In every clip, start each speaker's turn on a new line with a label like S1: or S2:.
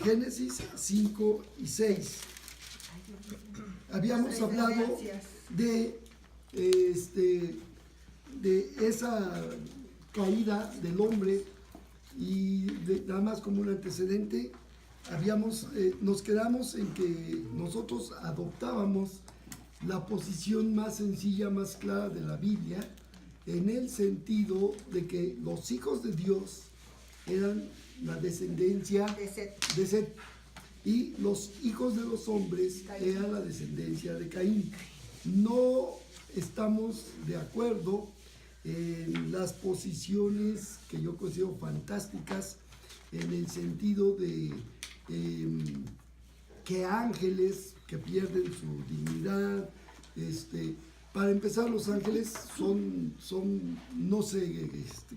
S1: Génesis 5 y 6. Habíamos hablado de, de esa caída del hombre y nada más como un antecedente, nos quedamos en que nosotros adoptábamos la posición más sencilla, más clara de la Biblia, en el sentido de que los hijos de Dios eran la descendencia de Set y los hijos de los hombres eran la descendencia de Caín. No estamos de acuerdo en las posiciones que yo considero fantásticas en el sentido de que ángeles que pierden su dignidad, para empezar, los ángeles no se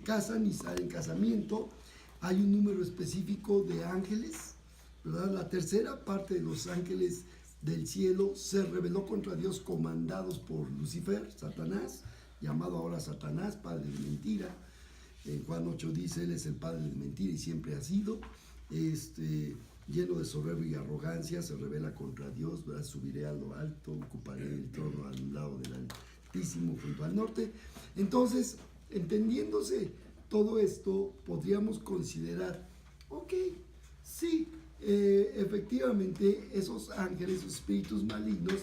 S1: casan ni salen en casamiento. Hay un número específico de ángeles, ¿verdad? La tercera parte de los ángeles del cielo se rebeló contra Dios, comandados por Lucifer, Satanás, llamado ahora Satanás, padre de mentira. En Juan 8 dice, él es el padre de mentira y siempre ha sido. Lleno de soberbia y arrogancia, se rebela contra Dios, ¿verdad? Subiré a lo alto, ocuparé el trono al lado del Altísimo junto al norte. Entonces, entendiéndose todo esto, podríamos considerar, ok, sí, efectivamente, esos ángeles, esos espíritus malignos,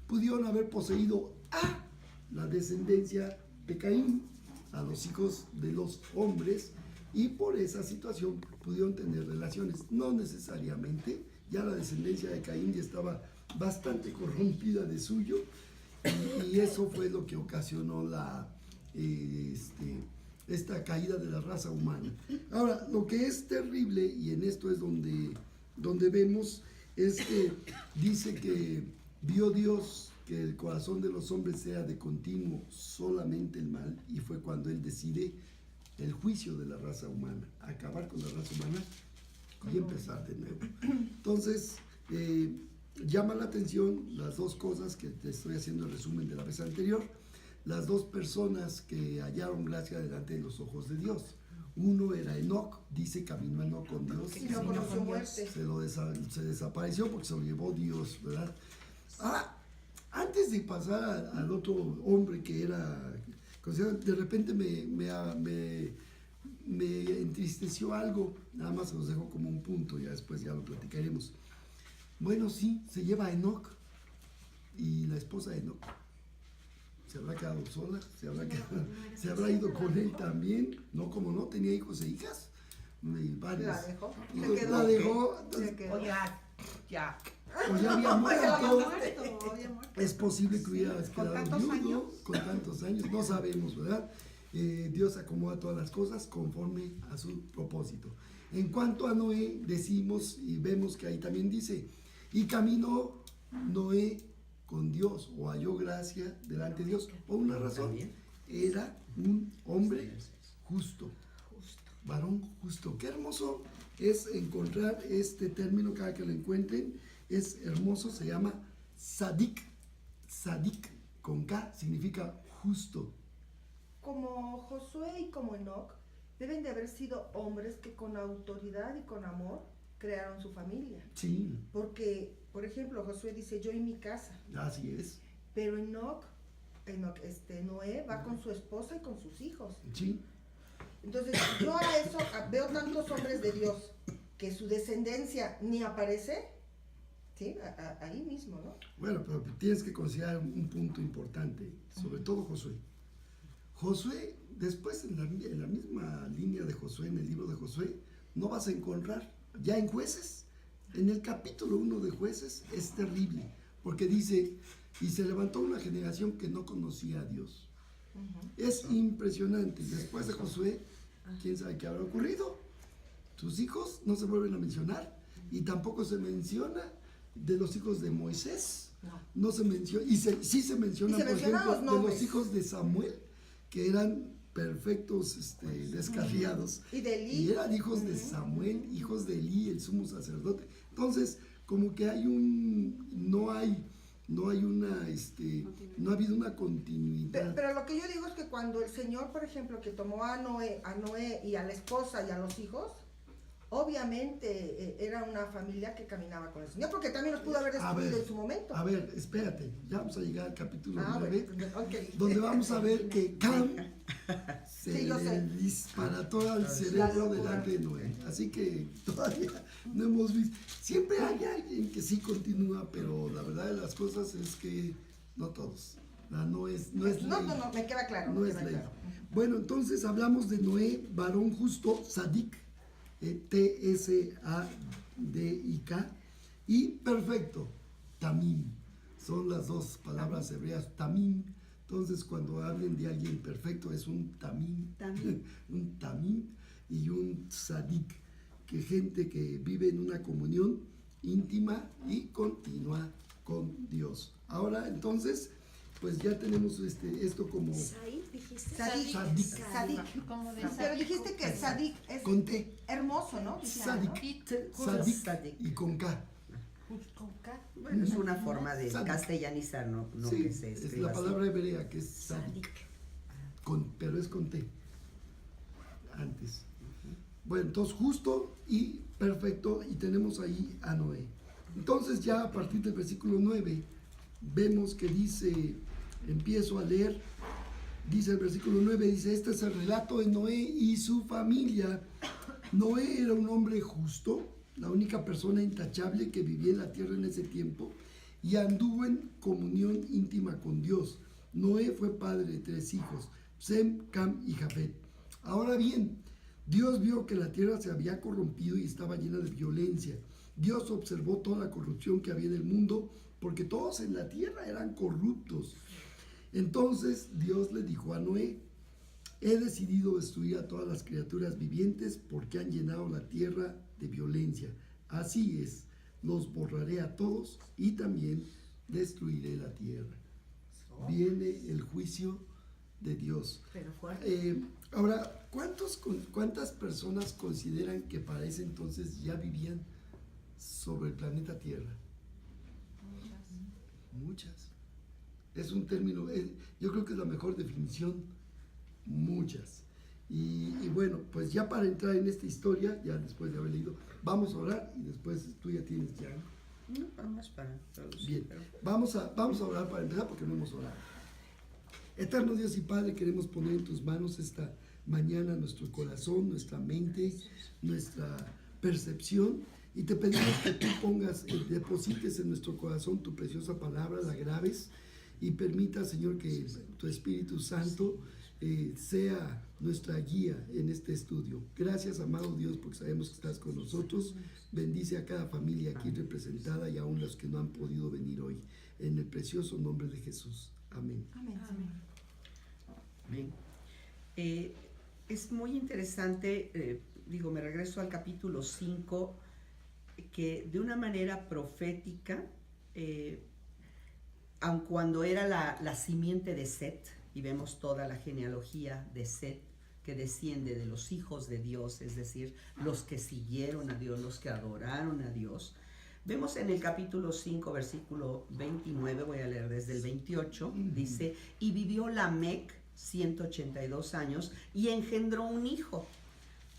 S1: pudieron haber poseído a la descendencia de Caín, a los hijos de los hombres, y por esa situación pudieron tener relaciones. No necesariamente, ya la descendencia de Caín ya estaba bastante corrompida de suyo, y eso fue lo que ocasionó esta caída de la raza humana. Ahora, lo que es terrible, y en esto es donde vemos, es que dice que vio Dios que el corazón de los hombres sea de continuo solamente el mal, y fue cuando él decide el juicio de la raza humana, acabar con la raza humana y empezar de nuevo. Entonces, llama la atención las dos cosas que te estoy haciendo el resumen de la vez anterior. Las dos personas que hallaron gracia delante de los ojos de Dios. Uno era Enoc, dice caminó Enoc con Dios.
S2: Sí, no conoció muerte.
S1: Se desapareció porque se lo llevó Dios, ¿verdad? Ahora, antes de pasar al otro hombre que era, de repente me entristeció algo, nada más se los dejo como un punto, ya después ya lo platicaremos. Bueno, sí, se lleva a Enoc, y la esposa de Enoc se habrá quedado sola, se habrá ido con él también, no, como no, tenía hijos e hijas, varios.
S2: ¿La dejó?
S1: La dejó,
S2: O ya
S1: o ya había muerto.
S2: muerto.
S1: Es posible que hubiera quedado viudo con tantos años, no sabemos, ¿verdad? Dios acomoda todas las cosas conforme a su propósito. En cuanto a Noé, decimos y vemos que ahí también dice, y caminó Noé con Dios, o halló gracia delante de Dios, por una razón, era un hombre justo, varón justo. Qué hermoso es encontrar este término, cada que lo encuentren, es hermoso, se llama Sadik. Sadik, con K, significa justo.
S2: Como Josué y como Enoc, deben de haber sido hombres que con autoridad y con amor crearon su familia.
S1: Sí.
S2: Porque, por ejemplo, Josué dice, yo y mi casa.
S1: Así es.
S2: Pero Noé va con su esposa y con sus hijos.
S1: Sí.
S2: Entonces, yo a eso veo tantos hombres de Dios que su descendencia ni aparece, ¿sí? Ahí mismo, ¿no?
S1: Bueno, pero tienes que considerar un punto importante, sobre todo Josué. Josué, después en la misma línea de Josué, en el libro de Josué, no vas a encontrar, ya en Jueces, en el capítulo 1 de Jueces, es terrible, porque dice, y se levantó una generación que no conocía a Dios. Es impresionante. Después de Josué, quién sabe qué habrá ocurrido. Sus hijos no se vuelven a mencionar, y tampoco se menciona de los hijos de Moisés. No se menciona, sí se menciona, por ejemplo, de los hijos de Samuel, que eran perfectos descarriados.
S2: Y de Elí.
S1: Y eran hijos de Samuel, hijos de Elí, el sumo sacerdote. Entonces, como que no ha habido una continuidad.
S2: Pero lo que yo digo es que cuando el Señor, por ejemplo, que tomó a Noé y a la esposa y a los hijos, obviamente era una familia que caminaba con el Señor, porque también los pudo haber destruido en su momento.
S1: A ver, espérate, ya vamos a llegar al capítulo 9,
S2: bueno, okay.
S1: donde vamos a ver que Cam se le disparató al cerebro delante de Noé. Así que todavía no hemos visto. Siempre hay alguien que sí continúa, pero la verdad de las cosas es que no todos. No es ley.
S2: No, me queda claro.
S1: No es ley. Claro. Bueno, entonces hablamos de Noé, varón justo, Sadik, T-S-A-D-I-K, y perfecto, Tamim. Son las dos palabras hebreas, Tamim. Entonces, cuando hablen de alguien perfecto, es un Tamim. Un Tamim y un Sadik, que gente que vive en una comunión íntima y continua con Dios. Ahora, entonces, pues ya tenemos esto como...
S2: Sadik.
S3: Como de
S2: Pero dijiste que Sadik es
S1: con T.
S2: hermoso, ¿no?
S1: Sadik. Sadik y con K.
S4: Bueno, es una forma de castellanizar, no
S1: sí,
S4: que se escriba
S1: es la
S4: así.
S1: palabra hebrea que es Sadik. Pero es con T. Antes. Bueno, entonces justo y perfecto, y tenemos ahí a Noé. Entonces ya a partir del versículo 9 vemos que dice, empiezo a leer, dice el versículo 9, dice, este es el relato de Noé y su familia. Noé era un hombre justo, la única persona intachable que vivía en la tierra en ese tiempo, y anduvo en comunión íntima con Dios. Noé fue padre de 3 hijos, Sem, Cam y Jafet. Ahora bien, Dios vio que la tierra se había corrompido y estaba llena de violencia. Dios observó toda la corrupción que había en el mundo, porque todos en la tierra eran corruptos. Entonces Dios le dijo a Noé, he decidido destruir a todas las criaturas vivientes porque han llenado la tierra de violencia. Así es, los borraré a todos y también destruiré la tierra. Viene el juicio de Dios.
S2: Pero fuerte.
S1: Ahora, ¿cuántas personas consideran que para ese entonces ya vivían sobre el planeta Tierra? Muchas. Es un término, yo creo que es la mejor definición, muchas. Y bueno, pues ya para entrar en esta historia, ya después de haber leído, vamos a orar y después tú ya tienes ya.
S4: No, vamos para traducir.
S1: Bien, vamos a orar para empezar porque no hemos orado. Eterno Dios y Padre, queremos poner en tus manos esta mañana nuestro corazón, nuestra mente, nuestra percepción, y te pedimos que tú deposites en nuestro corazón tu preciosa palabra, la grabes, y permita, Señor, que tu Espíritu Santo sea nuestra guía en este estudio. Gracias, amado Dios, porque sabemos que estás con nosotros. Bendice a cada familia aquí representada y aún los que no han podido venir hoy. En el precioso nombre de Jesús. Amén.
S2: Amén.
S4: Bien. Es muy interesante, me regreso al capítulo 5, que de una manera profética, aun cuando era la simiente de Set, y vemos toda la genealogía de Set, que desciende de los hijos de Dios, es decir, los que siguieron a Dios, los que adoraron a Dios. Vemos en el capítulo 5, versículo 29, voy a leer desde el 28, dice, y vivió Lamec 182 años y engendró un hijo,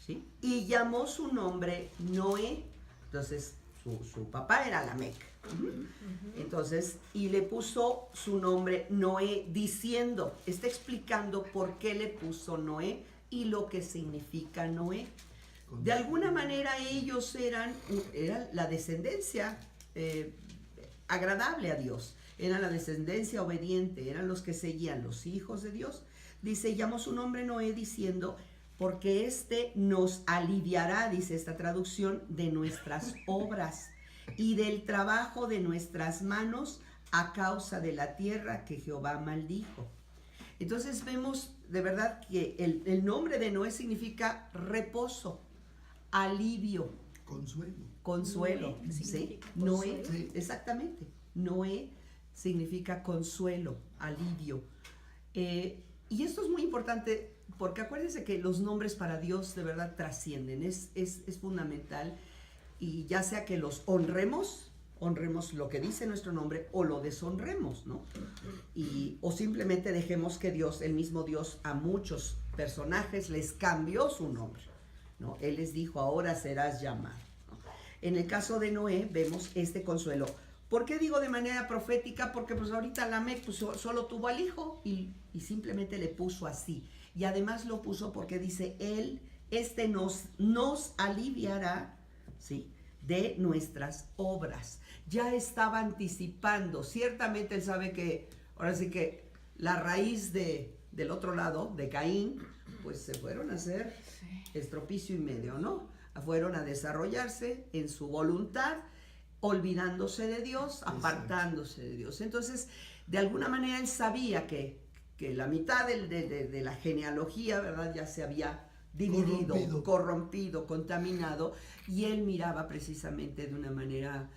S4: ¿sí? Y llamó su nombre Noé. Entonces, su papá era Lamec. Entonces, y le puso su nombre Noé, diciendo, está explicando por qué le puso Noé y lo que significa Noé. De alguna manera ellos eran la descendencia agradable a Dios, eran la descendencia obediente, eran los que seguían, los hijos de Dios. Dice, llamó su nombre Noé diciendo, porque éste nos aliviará, dice esta traducción, de nuestras obras y del trabajo de nuestras manos a causa de la tierra que Jehová maldijo. Entonces vemos de verdad que el nombre de Noé significa reposo, alivio, consuelo, ¿sí? Noé, sí. Exactamente. Noé significa consuelo, alivio. Y esto es muy importante porque acuérdense que los nombres para Dios de verdad trascienden, es fundamental, y ya sea que los honremos lo que dice nuestro nombre, o lo deshonremos, ¿no? O simplemente dejemos que Dios, el mismo Dios, a muchos personajes les cambió su nombre. ¿no? Él les dijo, ahora serás llamado, ¿no? En el caso de Noé vemos este consuelo. ¿Por qué digo de manera profética? Porque pues ahorita Lamec pues, solo tuvo al hijo y simplemente le puso así. Y además lo puso porque dice, él, nos aliviará, ¿sí?, de nuestras obras. Ya estaba anticipando. Ciertamente él sabe que, ahora sí que la raíz del otro lado, de Caín, pues se fueron a hacer estropicio y medio, ¿no? Fueron a desarrollarse en su voluntad, olvidándose de Dios, apartándose de Dios. Entonces, de alguna manera él sabía que la mitad de la genealogía, ¿verdad?, ya se había dividido, corrompido, contaminado, y él miraba precisamente de una manera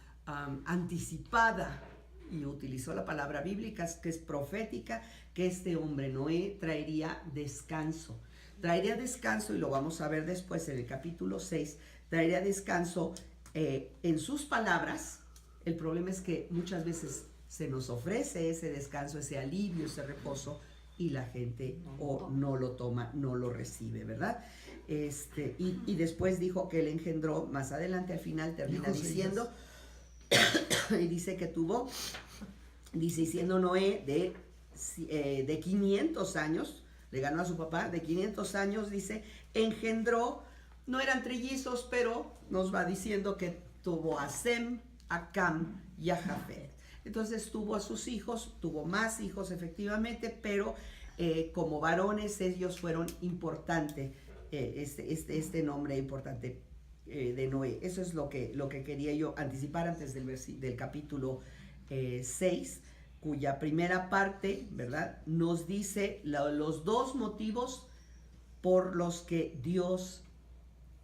S4: anticipada, y utilizó la palabra bíblica, que es profética, que este hombre Noé traería descanso. Traería descanso, y lo vamos a ver después en el capítulo 6, traería descanso en sus palabras. El problema es que muchas veces se nos ofrece ese descanso, ese alivio, ese reposo, y la gente no lo toma, no lo recibe, ¿verdad? Y después dijo que él engendró, más adelante al final termina diciendo, y dice que tuvo, dice, siendo Noé de 500 años, le ganó a su papá, de 500 años, dice, engendró, no eran trillizos, pero nos va diciendo que tuvo a Sem, a Cam y a Jafet. Entonces tuvo a sus hijos, tuvo más hijos efectivamente, pero como varones ellos fueron importantes, este nombre importante de Noé. Eso es lo que quería yo anticipar antes del capítulo 6, cuya primera parte, ¿verdad?, nos dice los dos motivos por los que Dios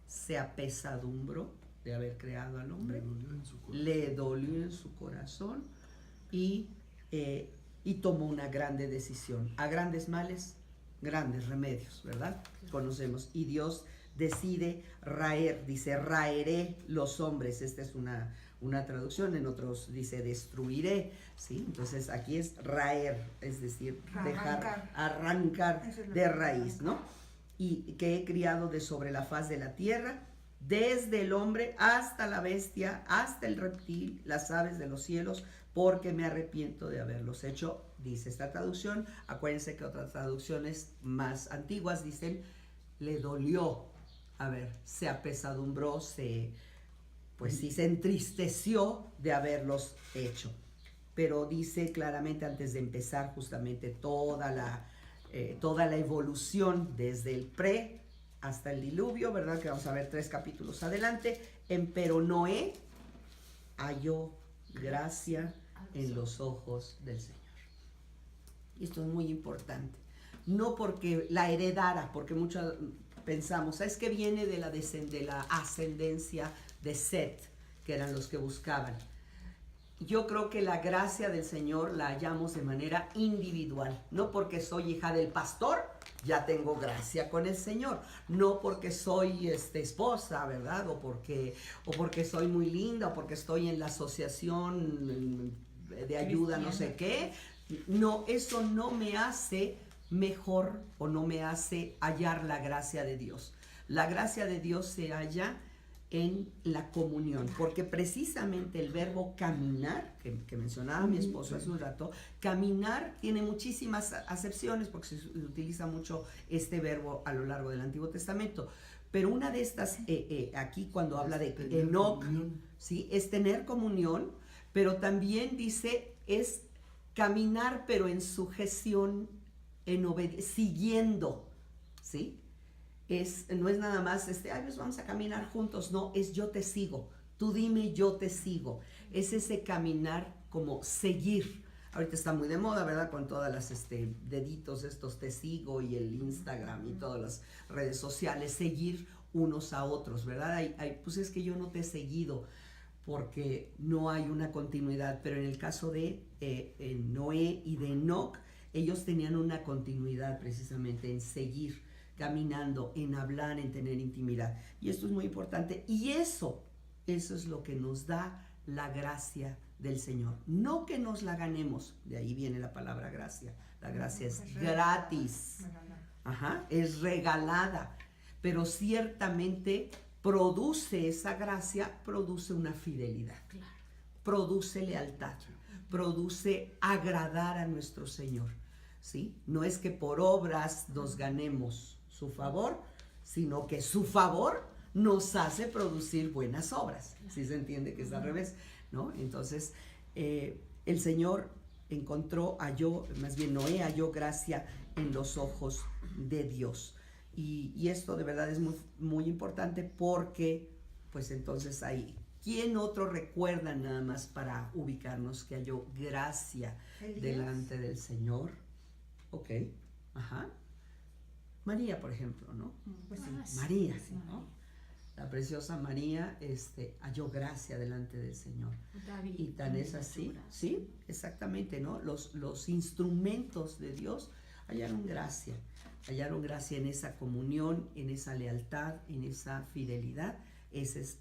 S4: se apesadumbró de haber creado al hombre. Le dolió en su corazón y tomó una grande decisión. A grandes males, grandes remedios, ¿verdad? Conocemos. Y Dios decide raer, dice, raeré los hombres. Esta es una traducción, en otros dice destruiré, ¿sí? Entonces aquí es raer, es decir, arrancar de raíz, ¿no? Y que he criado de sobre la faz de la tierra, desde el hombre hasta la bestia, hasta el reptil, las aves de los cielos, porque me arrepiento de haberlos hecho, dice esta traducción. Acuérdense que otras traducciones más antiguas dicen, le dolió, se apesadumbró, se entristeció de haberlos hecho. Pero dice claramente, antes de empezar justamente toda la evolución desde el pre hasta el diluvio, ¿verdad?, que vamos a ver 3 capítulos adelante, empero Noé halló gracia en los ojos del Señor. Y esto es muy importante. No porque la heredara, porque muchos pensamos, es que viene de la ascendencia de Set, que eran los que buscaban. Yo creo que la gracia del Señor la hallamos de manera individual. No porque soy hija del pastor, ya tengo gracia con el Señor. No porque soy esposa, ¿verdad? O porque soy muy linda, o porque estoy en la asociación de ayuda, no sé qué. No, eso no me hace mejor o no me hace hallar la gracia de Dios. La gracia de Dios se halla en la comunión, porque precisamente el verbo caminar, que mencionaba mi esposo hace un rato, caminar tiene muchísimas acepciones, porque se utiliza mucho este verbo a lo largo del Antiguo Testamento, pero una de estas, aquí cuando habla de Enoc, ¿sí?, es tener comunión, pero también dice, es caminar, pero en sujeción, siguiendo, ¿sí? No es nada más, pues vamos a caminar juntos, no, es yo te sigo, tú dime, yo te sigo. Es ese caminar como seguir. Ahorita está muy de moda, ¿verdad? Con todas las deditos estos te sigo y el Instagram y todas las redes sociales, seguir unos a otros, ¿verdad? Pues es que yo no te he seguido porque no hay una continuidad, pero en el caso de Noé y de Enoc, ellos tenían una continuidad precisamente en seguir caminando, en hablar, en tener intimidad. Y esto es muy importante. Y eso es lo que nos da la gracia del Señor. No que nos la ganemos, de ahí viene la palabra gracia. La gracia es gratis. Ajá, es regalada. pero ciertamente produce esa gracia, produce una fidelidad,
S3: Claro.
S4: produce lealtad, produce agradar a nuestro Señor, ¿sí? No es que por obras nos ganemos su favor, sino que su favor nos hace producir buenas obras. ¿Sí se entiende que es al revés, no? Entonces, el Señor Noé halló gracia en los ojos de Dios. Y esto de verdad es muy, muy importante porque, pues entonces ahí, ¿quién otro recuerda nada más para ubicarnos que halló gracia
S2: Elías.
S4: delante del Señor? Ok, ajá. María, por ejemplo, ¿no?
S2: Pues sí.
S4: María,
S3: sí,
S4: ¿no? La preciosa María halló gracia delante del Señor.
S3: David,
S4: Y tan es así, sí, exactamente, ¿no? Los instrumentos de Dios hallaron gracia en esa comunión, en esa lealtad, en esa fidelidad. Esa es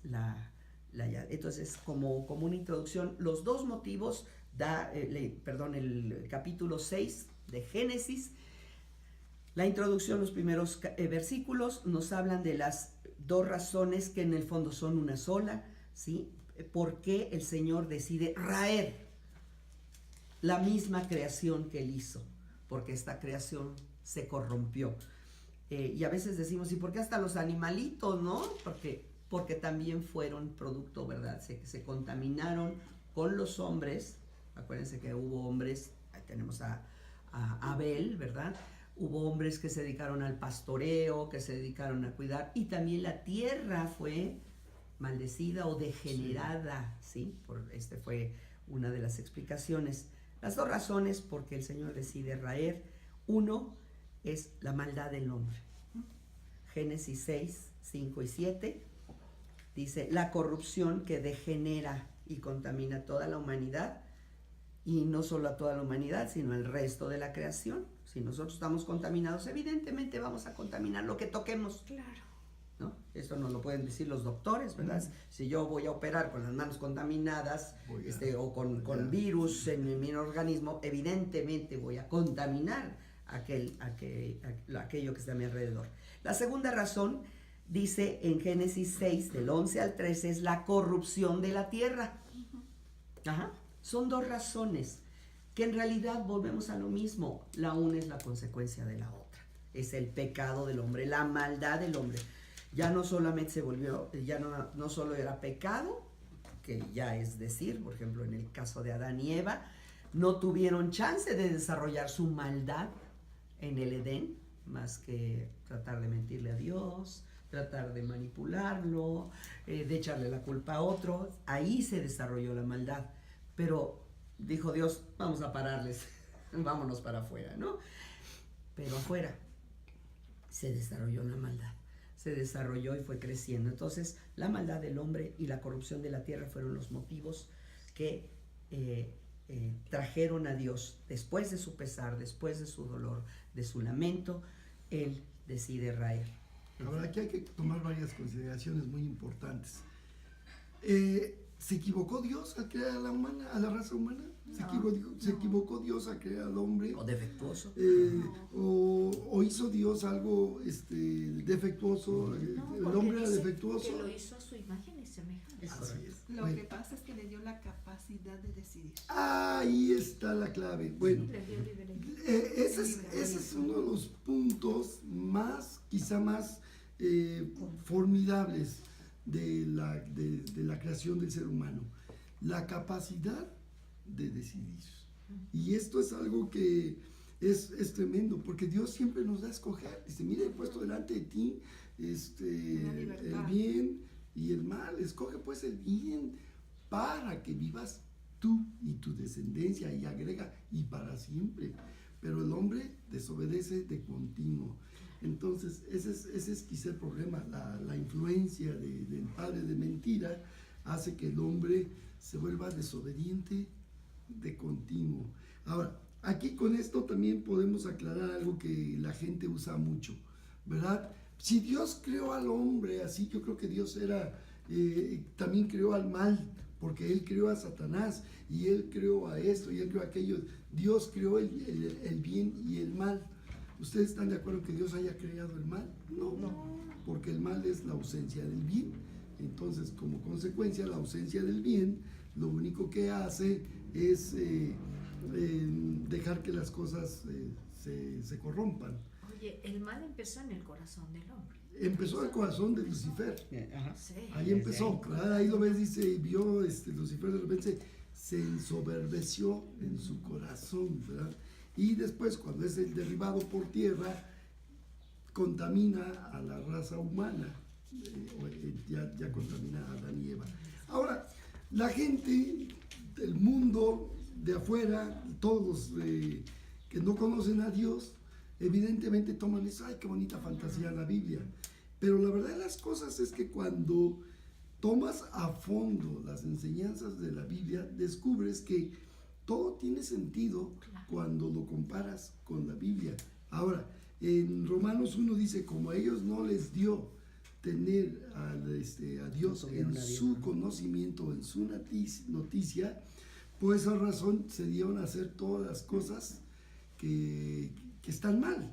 S4: entonces, como una introducción, los dos motivos el capítulo 6 de Génesis. La introducción, los primeros versículos nos hablan de las dos razones que en el fondo son una sola, ¿sí? ¿Por qué el Señor decide raer la misma creación que Él hizo? Porque esta creación se corrompió. Y a veces decimos, ¿y por qué hasta los animalitos, no? Porque también fueron producto, ¿verdad? Se contaminaron con los hombres. Acuérdense que hubo hombres, ahí tenemos a Abel, ¿verdad? Hubo hombres que se dedicaron al pastoreo, que se dedicaron a cuidar, y también la tierra fue maldecida o degenerada, ¿sí? Fue una de las explicaciones. Las dos razones por que el Señor decide raer. Uno es la maldad del hombre. Génesis 6, 5 y 7 dice, la corrupción que degenera y contamina toda la humanidad, y no solo a toda la humanidad, sino al resto de la creación. Si nosotros estamos contaminados, evidentemente vamos a contaminar lo que toquemos.
S3: Claro.
S4: ¿No? Esto nos lo pueden decir los doctores, ¿verdad? Si yo voy a operar con las manos contaminadas o con virus en mi organismo, evidentemente voy a contaminar aquello que está a mi alrededor. La segunda razón, dice en Génesis 6, del 11 al 13, es la corrupción de la tierra. Ajá. Son dos razones que en realidad volvemos a lo mismo. La una es la consecuencia de la otra. Es el pecado del hombre, la maldad del hombre. Ya no solamente se volvió, ya no solo era pecado, que ya es decir, por ejemplo, en el caso de Adán y Eva, no tuvieron chance de desarrollar su maldad en el Edén, más que tratar de mentirle a Dios, tratar de manipularlo, de echarle la culpa a otro. Ahí se desarrolló la maldad. Pero dijo Dios, vamos a pararles, vámonos para afuera, ¿no? Pero afuera se desarrolló la maldad, se desarrolló y fue creciendo. Entonces, la maldad del hombre y la corrupción de la tierra fueron los motivos que trajeron a Dios, después de su pesar, después de su dolor, de su lamento, Él decide raer.
S1: Ahora, aquí hay que tomar varias consideraciones muy importantes. ¿Se equivocó Dios al crear a la raza humana? ¿Se equivocó Dios al crear al hombre?
S4: O defectuoso.
S1: O hizo Dios algo defectuoso? ¿El hombre era defectuoso?
S3: Que lo hizo a su imagen y semejanza.
S4: Es
S1: Así
S4: correcto.
S1: es.
S5: Lo
S1: Bueno,
S5: que pasa es que le dio la capacidad de decidir.
S1: ahí está la clave. Bueno,
S3: Le dio libre.
S1: ese es uno de los puntos quizá más formidables de la creación del ser humano, la capacidad de decidir. Y esto es algo que es tremendo, porque Dios siempre nos da a escoger. Dice, mira, he puesto delante de ti el bien y el mal. Escoge pues el bien para que vivas tú y tu descendencia, y agrega, y para siempre. Pero el hombre desobedece de continuo. Entonces, ese es quizá el problema. La influencia del padre de mentira hace que el hombre se vuelva desobediente de continuo. Ahora, aquí con esto también podemos aclarar algo que la gente usa mucho, ¿verdad? Si Dios creó al hombre así, yo creo que Dios también creó al mal, porque Él creó a Satanás, y Él creó a esto, y Él creó a aquello. Dios creó el bien y el mal. ¿Ustedes están de acuerdo que Dios haya creado el mal? No. porque el mal es la ausencia del bien. Entonces, como consecuencia, la ausencia del bien, lo único que hace es dejar que las cosas se corrompan.
S3: Oye, el mal empezó en el corazón del hombre.
S1: Empezó el corazón de Lucifer.
S4: Ajá.
S3: Sí.
S1: Ahí empezó, ¿verdad? Ahí lo ves, dice, vio Lucifer de repente se ensoberbeció en su corazón, ¿verdad? Y después, cuando es el derribado por tierra, contamina a la raza humana, ya contamina a Adán y Eva. Ahora, la gente del mundo de afuera, todos los que no conocen a Dios, evidentemente toman eso, ay, qué bonita fantasía la Biblia. Pero la verdad de las cosas es que cuando tomas a fondo las enseñanzas de la Biblia, descubres que todo tiene sentido cuando lo comparas con la Biblia. Ahora, en Romanos 1 dice, como a ellos no les dio tener a Dios en su conocimiento, en su noticia, por esa razón se dieron a hacer todas las cosas que están mal.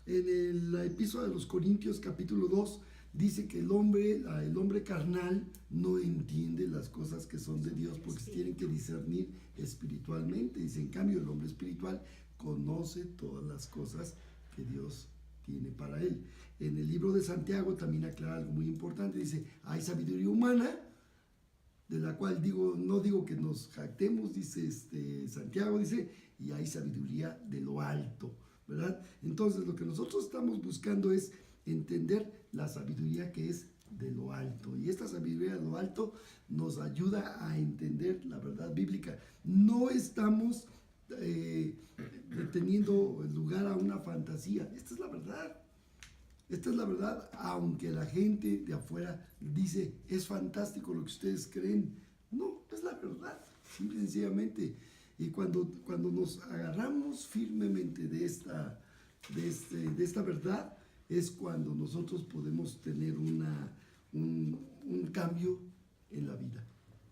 S1: En la epístola de los Corintios capítulo 2 dice que el hombre carnal no entiende las cosas que son de Dios porque se tienen que discernir espiritualmente. Dice, en cambio, el hombre espiritual conoce todas las cosas que Dios tiene para él. En el libro de Santiago también aclara algo muy importante. Dice, hay sabiduría humana, de la cual no digo que nos jactemos, dice Santiago, dice, y hay sabiduría de lo alto, ¿verdad? Entonces lo que nosotros estamos buscando es entender la sabiduría que es de lo alto, y esta sabiduría de lo alto nos ayuda a entender la verdad bíblica. No estamos teniendo lugar a una fantasía, esta es la verdad. Esta es la verdad, aunque la gente de afuera dice, es fantástico lo que ustedes creen. No, es la verdad, simple y sencillamente. Y cuando nos agarramos firmemente de esta verdad, es cuando nosotros podemos tener un cambio en la vida.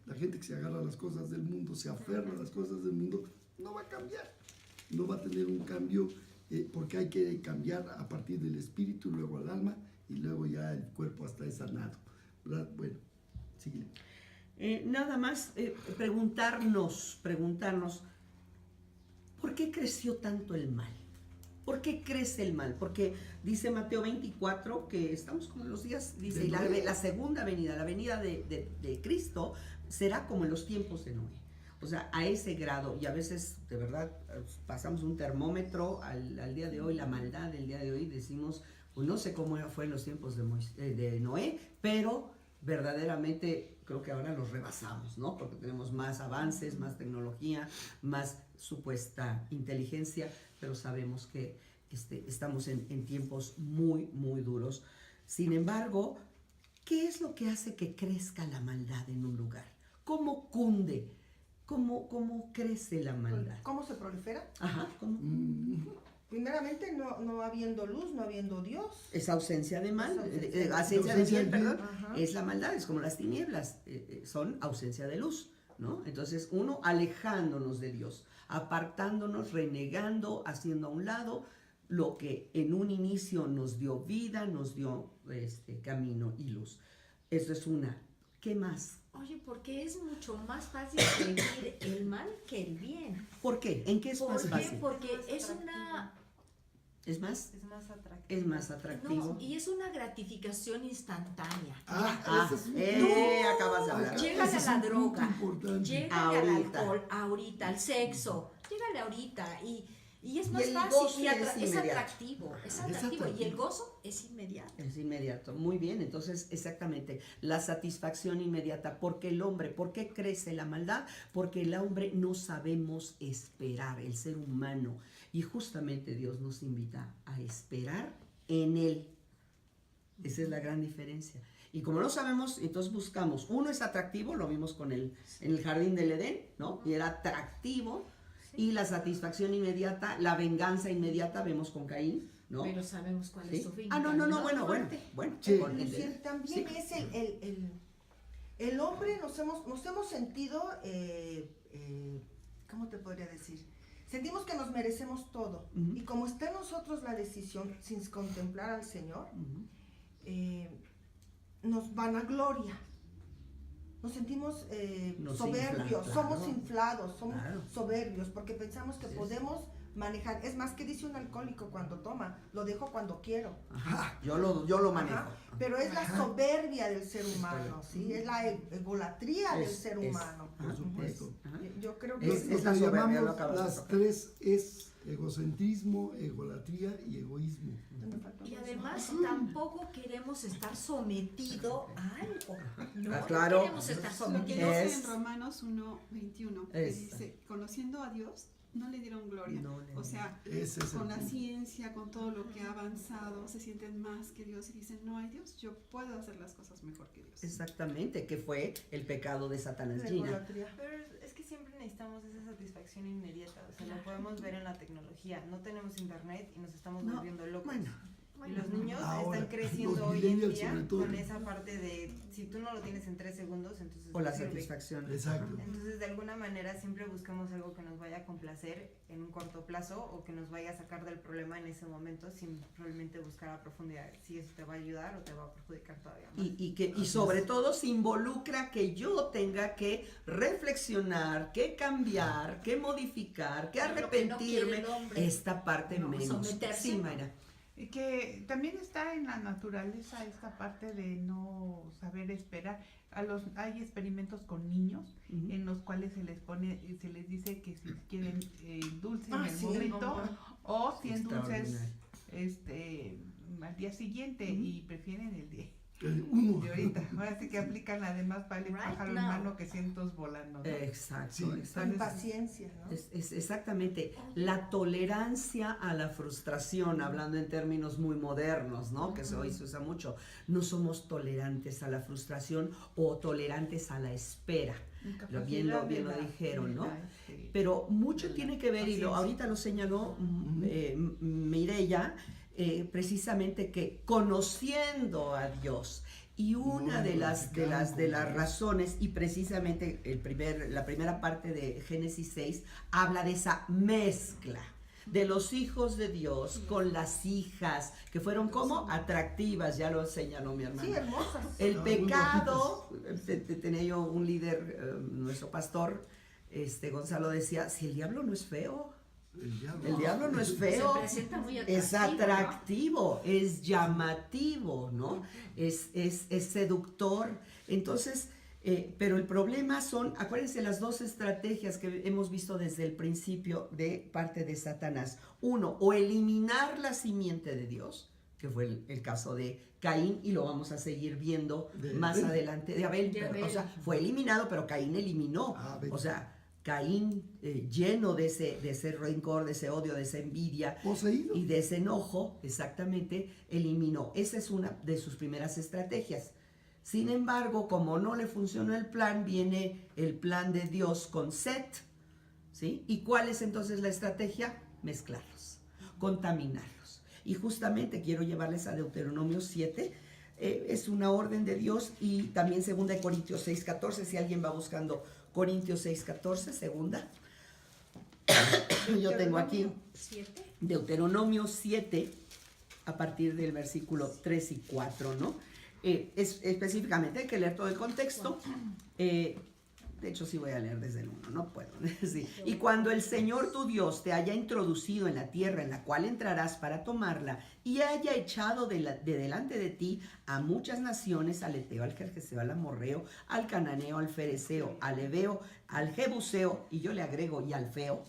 S1: La gente que se agarra a las cosas del mundo, se aferra a las cosas del mundo, no va a cambiar. No va a tener un cambio porque hay que cambiar a partir del espíritu, luego al alma y luego ya el cuerpo hasta es sanado, ¿verdad? Bueno, sigue.
S4: Nada más preguntarnos, ¿por qué creció tanto el mal? ¿Por qué crece el mal? Porque dice Mateo 24 que estamos como en los días, dice, la segunda venida, la venida de Cristo será como en los tiempos de Noé. O sea, a ese grado, y a veces, de verdad, pasamos un termómetro al día de hoy, la maldad del día de hoy, decimos, pues no sé cómo fue en los tiempos de Noé, pero verdaderamente creo que ahora los rebasamos, ¿no? Porque tenemos más avances, más tecnología, más supuesta inteligencia, pero sabemos que estamos en tiempos muy, muy duros. Sin embargo, ¿qué es lo que hace que crezca la maldad en un lugar? ¿Cómo cunde? ¿Cómo crece la maldad?
S2: ¿Cómo se prolifera?
S4: Ajá, ¿cómo?
S2: Primeramente, no habiendo luz, no habiendo Dios.
S4: Es ausencia de mal,
S2: Ausencia
S4: ausencia de bien, perdón,
S2: Ajá.
S4: es la maldad, es como las tinieblas, son ausencia de luz, ¿no? Entonces, uno alejándonos de Dios, apartándonos, renegando, haciendo a un lado lo que en un inicio nos dio vida, nos dio camino y luz. Eso es una. ¿Qué más?
S3: Oye, porque es mucho más fácil vivir el mal que el bien.
S4: ¿Por qué? ¿En qué es
S3: ¿Por
S4: más
S3: qué?
S4: fácil?
S3: Porque
S5: Más
S3: es
S5: atractivo.
S3: una...
S4: ¿Es más?
S5: Es más atractivo.
S4: Es más atractivo.
S3: No, y es una gratificación instantánea.
S1: Ese es un
S4: Acabas de hablar.
S3: Llégale
S1: ese es
S3: a la
S1: un punto
S3: droga,
S1: importante.
S3: llégale al
S4: Ahorita.
S3: alcohol, ahorita, al sexo, llégale ahorita y es
S4: Y
S3: más
S4: el
S3: fácil
S4: gozo
S3: y
S4: es
S3: es
S4: inmediato.
S3: atractivo, es atractivo y el gozo es inmediato.
S4: Es inmediato, muy bien, entonces exactamente, la satisfacción inmediata, porque ¿por qué crece la maldad? Porque el hombre no sabemos esperar, el ser humano, y justamente Dios nos invita a esperar en Él. Esa es la gran diferencia. Y como no sabemos, entonces buscamos, uno es atractivo, lo vimos en el jardín del Edén, ¿no? Y era atractivo, y la satisfacción inmediata, la venganza inmediata, vemos con Caín, ¿no?
S3: Pero sabemos cuál
S4: ¿Sí?
S3: es su fin.
S4: No, bueno.
S1: Sí.
S4: con el-
S2: Lucía, también
S4: sí.
S2: es el hombre, nos hemos sentido, ¿cómo te podría decir? Sentimos que nos merecemos todo.
S4: Ujú.
S2: Y como está en nosotros la decisión, sin contemplar al Señor,
S4: Ujú.
S2: nos vanagloria. Nos sentimos
S4: Nos
S2: soberbios,
S4: infla,
S2: somos
S4: claro.
S2: inflados, somos
S4: Claro.
S2: soberbios, porque pensamos que
S4: Sí.
S2: podemos manejar. Es más, que dice un alcohólico cuando toma, lo dejo cuando quiero.
S4: Ajá, yo lo manejo.
S2: Ajá, pero es la soberbia del ser humano, ¿sí? Es la egolatría del ser humano.
S1: Por supuesto.
S4: Ajá.
S2: Yo creo
S1: Lo
S2: que
S4: Es
S1: que
S4: la soberbia, lo
S1: llamamos
S4: acabas de
S1: las
S4: tocar.
S1: tres es egocentrismo, egolatría y egoísmo.
S3: Y además tampoco queremos estar sometido a algo. No,
S4: Ah, claro.
S3: no queremos estar
S5: Lo que
S3: sometidos.
S5: dice
S4: Es-
S5: en Romanos 1:21, que
S4: Es-
S5: dice, conociendo a Dios, no le dieron gloria.
S4: No le
S5: O sea,
S1: Ese es el
S5: con la
S1: punto.
S5: ciencia, con todo lo que ha avanzado, se sienten más que Dios y dicen, no hay Dios, yo puedo hacer las cosas mejor que Dios.
S4: Exactamente, que fue el pecado de Satanás,
S2: la
S4: Gina.
S2: egolatría.
S6: Pero es que siempre necesitamos esa satisfacción inmediata, o sea, lo podemos ver en la tecnología. No tenemos internet y nos estamos
S4: No,
S6: volviendo locos.
S4: Bueno,
S6: Y los niños
S1: Ahora,
S6: están creciendo
S1: los
S6: hoy en
S1: millennials
S6: día
S1: sobre todo.
S6: con esa parte de si tú no lo tienes en 3 segundos, entonces
S4: o
S6: no
S4: la
S6: sirve.
S4: satisfacción.
S1: Exacto.
S6: Entonces, de alguna manera siempre buscamos algo que nos vaya a complacer en un corto plazo o que nos vaya a sacar del problema en ese momento sin realmente buscar a profundidad si eso te va a ayudar o te va a perjudicar todavía más.
S4: Y sobre todo se involucra que yo tenga que reflexionar, que cambiar, que modificar, que
S3: Lo que no quiere
S4: arrepentirme.
S3: el hombre.
S4: Esta parte
S3: No,
S4: menos.
S3: someterse.
S4: Sí, Mayra.
S7: Y que también está en la naturaleza esta parte de no saber esperar. Hay experimentos con niños
S4: Ujú.
S7: en los cuales se les pone, se les dice que si quieren dulce
S2: Ah,
S7: en el
S2: sí,
S7: momento
S2: no,
S7: o si en dulces
S4: Extraordinario.
S7: al día siguiente y prefieren el día
S1: Uno.
S7: de ahorita. Ahora sí que aplican además vale
S3: Right
S7: pájaro en
S3: now.
S7: mano que cientos volando, ¿no?
S4: Exacto,
S1: Sí.
S4: exacto.
S2: Impaciencia, ¿no?
S4: Es exactamente la tolerancia a la frustración, hablando en términos muy modernos, ¿no? Que hoy se usa mucho. No somos tolerantes a la frustración o tolerantes a la espera. Bien lo dijeron, ¿no? Pero mucho tiene que ver, y ahorita lo señaló Mireya, precisamente que conociendo a Dios. Y una de las razones, y precisamente la primera parte de Génesis 6 habla de esa mezcla de los hijos de Dios con las hijas, que fueron como atractivas, ya lo señaló mi hermano.
S2: Sí, hermosas.
S4: El
S1: Ah,
S4: pecado, tenía yo un líder, nuestro pastor, Gonzalo decía, si el diablo no es feo, el diablo no es feo,
S3: Se presenta muy atractivo.
S4: es atractivo, es llamativo, ¿no? Es seductor. Entonces, pero el problema son, acuérdense, las dos estrategias que hemos visto desde el principio de parte de Satanás. Uno, o eliminar la simiente de Dios, que fue el caso de Caín, y lo vamos a seguir viendo
S1: De
S4: más
S1: Abel.
S4: adelante, de Abel.
S3: De Abel.
S4: O sea, fue eliminado, pero Caín eliminó.
S1: Abel.
S4: O sea, Caín, lleno de ese rencor, de ese odio, de esa envidia
S1: Poseído.
S4: y de ese enojo, exactamente, eliminó. Esa es una de sus primeras estrategias. Sin embargo, como no le funcionó el plan, viene el plan de Dios con Set, ¿sí? ¿Y cuál es entonces la estrategia? Mezclarlos, contaminarlos. Y justamente quiero llevarles a Deuteronomio 7, es una orden de Dios, y también 2 Corintios 6:14, si alguien va buscando Corintios 6:14, segunda. Yo tengo aquí
S3: 7.
S4: Deuteronomio 7, a partir del versículo 3 y 4, ¿no? Específicamente hay que leer todo el contexto. De hecho, sí voy a leer desde el 1, no puedo. Sí. Y cuando el Señor tu Dios te haya introducido en la tierra en la cual entrarás para tomarla, y haya echado de delante de ti a muchas naciones, al Eteo, al Gergeseo, al Amorreo, al Cananeo, al Fereceo, al Heveo, al Jebuseo, y yo le agrego, y al Feo,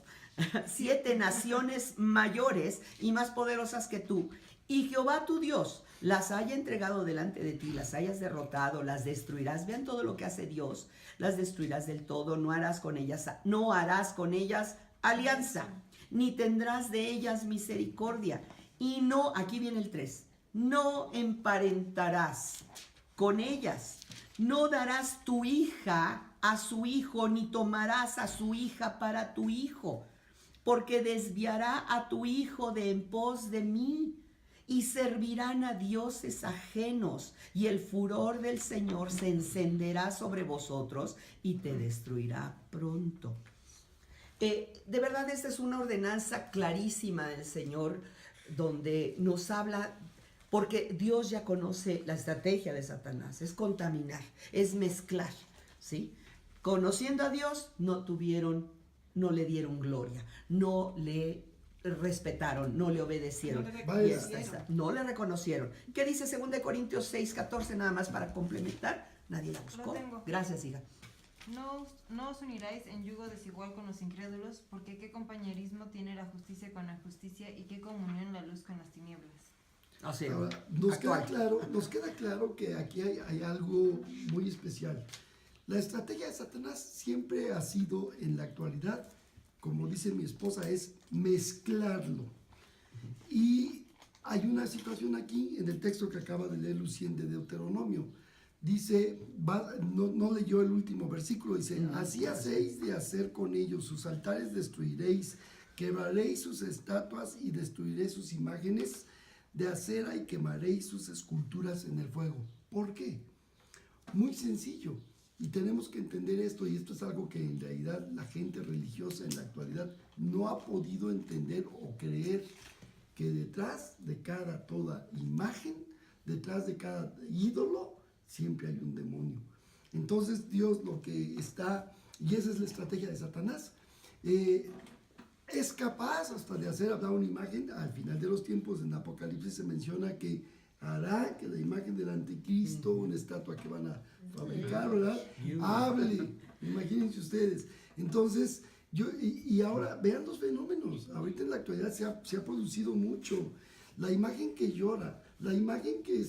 S4: 7 naciones mayores y más poderosas que tú, y Jehová tu Dios las haya entregado delante de ti, las hayas derrotado, las destruirás. Vean todo lo que hace Dios. Las destruirás del todo, no harás con ellas alianza, ni tendrás de ellas misericordia. Y no, aquí viene el 3, no emparentarás con ellas, no darás tu hija a su hijo, ni tomarás a su hija para tu hijo, porque desviará a tu hijo de en pos de mí, y servirán a dioses ajenos, y el furor del Señor se encenderá sobre vosotros y te destruirá pronto. De verdad, esta es una ordenanza clarísima del Señor, donde nos habla Porque Dios ya conoce la estrategia de Satanás, es contaminar, es mezclar, ¿sí? Conociendo a Dios, no le dieron gloria, no le respetaron, no le obedecieron.
S5: No le
S4: Y
S5: reconocieron.
S4: no le reconocieron. ¿Qué dice 2 Corintios 6:14 nada más para complementar? Nadie la buscó.
S6: Lo tengo.
S4: Gracias, hija.
S6: No os uniráis en yugo desigual con los incrédulos, porque qué compañerismo tiene la justicia con la justicia y qué comunión la luz con las tinieblas.
S4: O sea,
S1: Ahora,
S4: actual.
S1: nos queda claro que aquí hay algo muy especial. La estrategia de Satanás siempre ha sido, en la actualidad, como dice mi esposa, es mezclarlo. Y hay una situación aquí en el texto que acaba de leer Lucien de Deuteronomio. Dice, no leyó el último versículo, dice, así hacéis de hacer con ellos, sus altares destruiréis, quebraréis sus estatuas y destruiréis sus imágenes de acera y quemaréis sus esculturas en el fuego. ¿Por qué? Muy sencillo. Y tenemos que entender esto, y esto es algo que en realidad la gente religiosa en la actualidad no ha podido entender o creer, que detrás de toda imagen, detrás de cada ídolo, siempre hay un demonio. Entonces Dios lo que está, y esa es la estrategia de Satanás, es capaz hasta de hacer hablar una imagen. Al final de los tiempos en Apocalipsis se menciona que hará que la imagen del anticristo, una estatua que van a fabricar, ¿verdad? Hable, imagínense ustedes. Entonces, y ahora vean los fenómenos. Ahorita en la actualidad se ha producido mucho. La imagen que llora, la imagen que